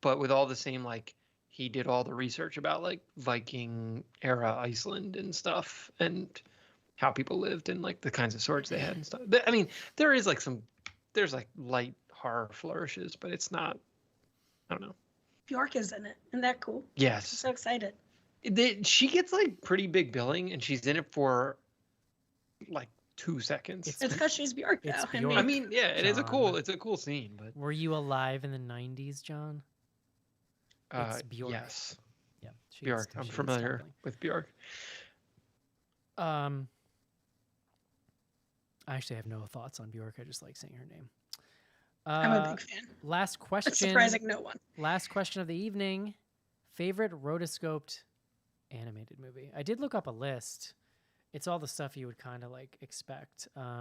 C: but with all the same, like, he did all the research about, like, Viking era Iceland and stuff, and how people lived and, like, the kinds of swords they had and stuff. I mean, there's like light horror flourishes, but it's not, I don't know.
B: Bjork is in it. Isn't that cool? I'm
C: Yes.
B: so excited.
C: She gets, like, pretty big billing, and she's in it for, like, 2 seconds.
B: It's because she's Bjork, though.
A: It's
B: I
A: Bjork.
B: mean,
C: I mean, yeah, it's a
A: John.
C: cool scene, but
A: Were you alive in the '90s, John? It's Bjork.
C: yes,
A: Yeah, she
C: Bjork.
A: gets-
C: I'm
A: she gets
C: familiar
A: top billing.
C: with Bjork.
A: I actually have no thoughts on Bjork. I just like saying her name.
B: I'm a big fan.
A: Last question.
B: It's surprising no one.
A: Last question of the evening. Favorite rotoscoped animated movie? I did look up a list. It's all the stuff you would kind of like expect. I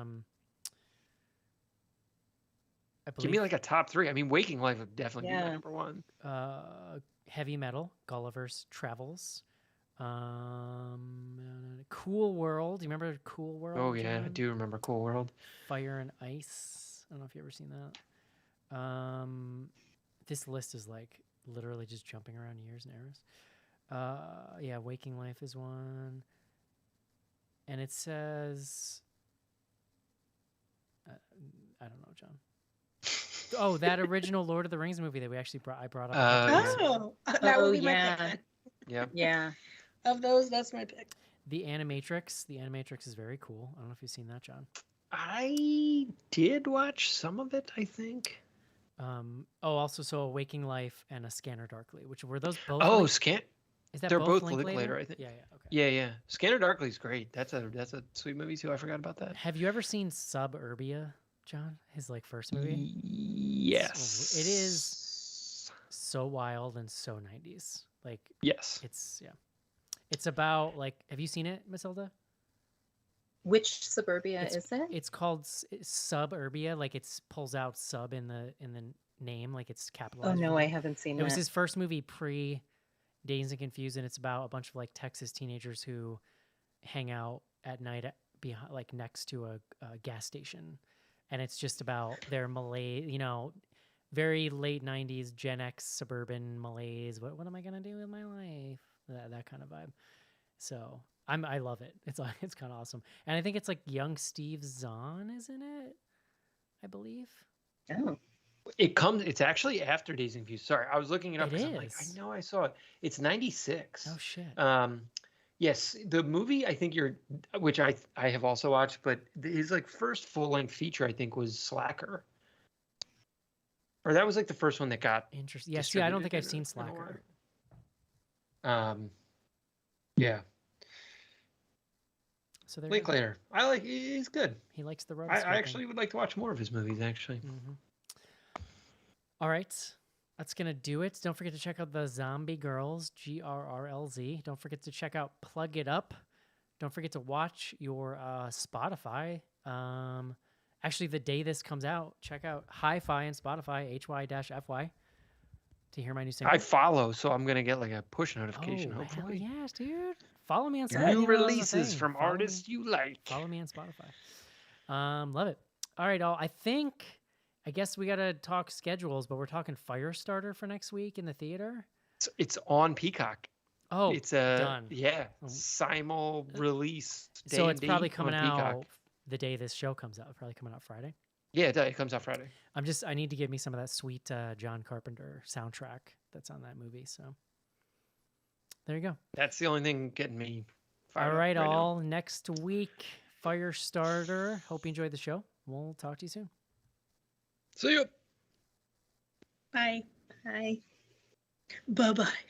C: Give me like a top 3. I mean, Waking Life would definitely be my
D: Yeah.
C: number 1.
A: Heavy Metal, Gulliver's Travels, Cool World. Do you remember Cool World?
C: Oh yeah, I
A: John?
C: do remember Cool World.
A: Fire and Ice. I don't know if you've ever seen that. This list is like literally just jumping around years and eras. Yeah, Waking Life is one. And it says, I don't know, John. Oh, that original Lord of the Rings movie that I brought up. a couple
C: yeah.
A: years ago.
B: Oh, that would be
D: yeah.
B: my pick.
C: Yep.
D: Yeah.
B: Of those, that's my pick.
A: The Animatrix. The Animatrix is very cool. I don't know if you've seen that, John.
C: I did watch some of it, I think.
A: Also, so a Waking Life and a Scanner Darkly, which were those both?
C: Oh,
A: Is that
C: they're
A: both
C: both Linklater, I think.
A: Yeah, yeah, okay.
C: Yeah. Scanner Darkly's great. That's a sweet movie too. I forgot about that.
A: Have you ever seen Suburbia, John? His like first movie.
C: Yes.
A: It is so wild and so 90s. Like
C: Yes.
A: it's about like. Have you seen it, Matilda?
D: Which Suburbia is it?
A: It's called Suburbia. Like it's pulls out sub in the name, like it's
D: Oh
A: capitalized.
D: no,
A: for
D: I
A: it.
D: haven't seen
A: It was
D: that.
A: his first movie pre Dazed and Confused, and it's about a bunch of like Texas teenagers who hang out at night behind, like next to a gas station, and it's just about their malaise, very late '90s Gen X suburban malaise. What am I gonna do with my life? That kind of vibe. So I love it. It's kind of awesome, and I think it's like young Steve Zahn is in it, I believe.
D: Oh.
C: It's actually after Dazed and Confused. Sorry, I was looking it up.
A: It
C: 'cause I'm like, I
A: is.
C: know I saw it. It's 96.
A: Oh shit.
C: Yes, the movie I think which I have also watched, but his like first full length feature I think was Slacker, or that was like the first one that got
A: Interesting. Yeah. See, I don't think I've seen
C: distributed in a
A: Slacker.
C: while. Yeah,
A: So there. You go.
C: Linklater. He's good.
A: He likes the road.
C: I actually would like to watch more of his movies. Actually,
A: All right. That's going to do it. Don't forget to check out the Zombie Girls, GRRLZ. Don't forget to check out Plug It Up. Don't forget to watch your Spotify. Actually, the day this comes out, check out Hi-Fi and Spotify, HY-FY, to hear my new single.
C: I follow, so I'm gonna get like a push notification.
A: Hell
C: Hopefully,
A: yes, dude. Follow me on
C: new
A: Spotify. You know, that's the
C: releases
A: thing.
C: from
A: Follow me-
C: artists you like.
A: Follow me on Spotify. Love it. All right, all. I guess we got to talk schedules, but we're talking Firestarter for next week in the theater.
C: It's on Peacock.
A: Oh,
C: It's a
A: done.
C: simul release.
A: So
C: day
A: it's
C: and
A: probably
C: date
A: coming
C: on Peacock.
A: out the day this show comes out. Probably coming out Friday.
C: Yeah, it comes out Friday.
A: I need to give me some of that sweet John Carpenter soundtrack that's on that movie. So there you go.
C: That's the only thing getting me fired
A: All
C: up
A: right,
C: now.
A: all. Next week, Firestarter. Hope you enjoyed the show. We'll talk to you soon.
C: See you.
B: Bye.
D: Bye.
B: Bye-bye.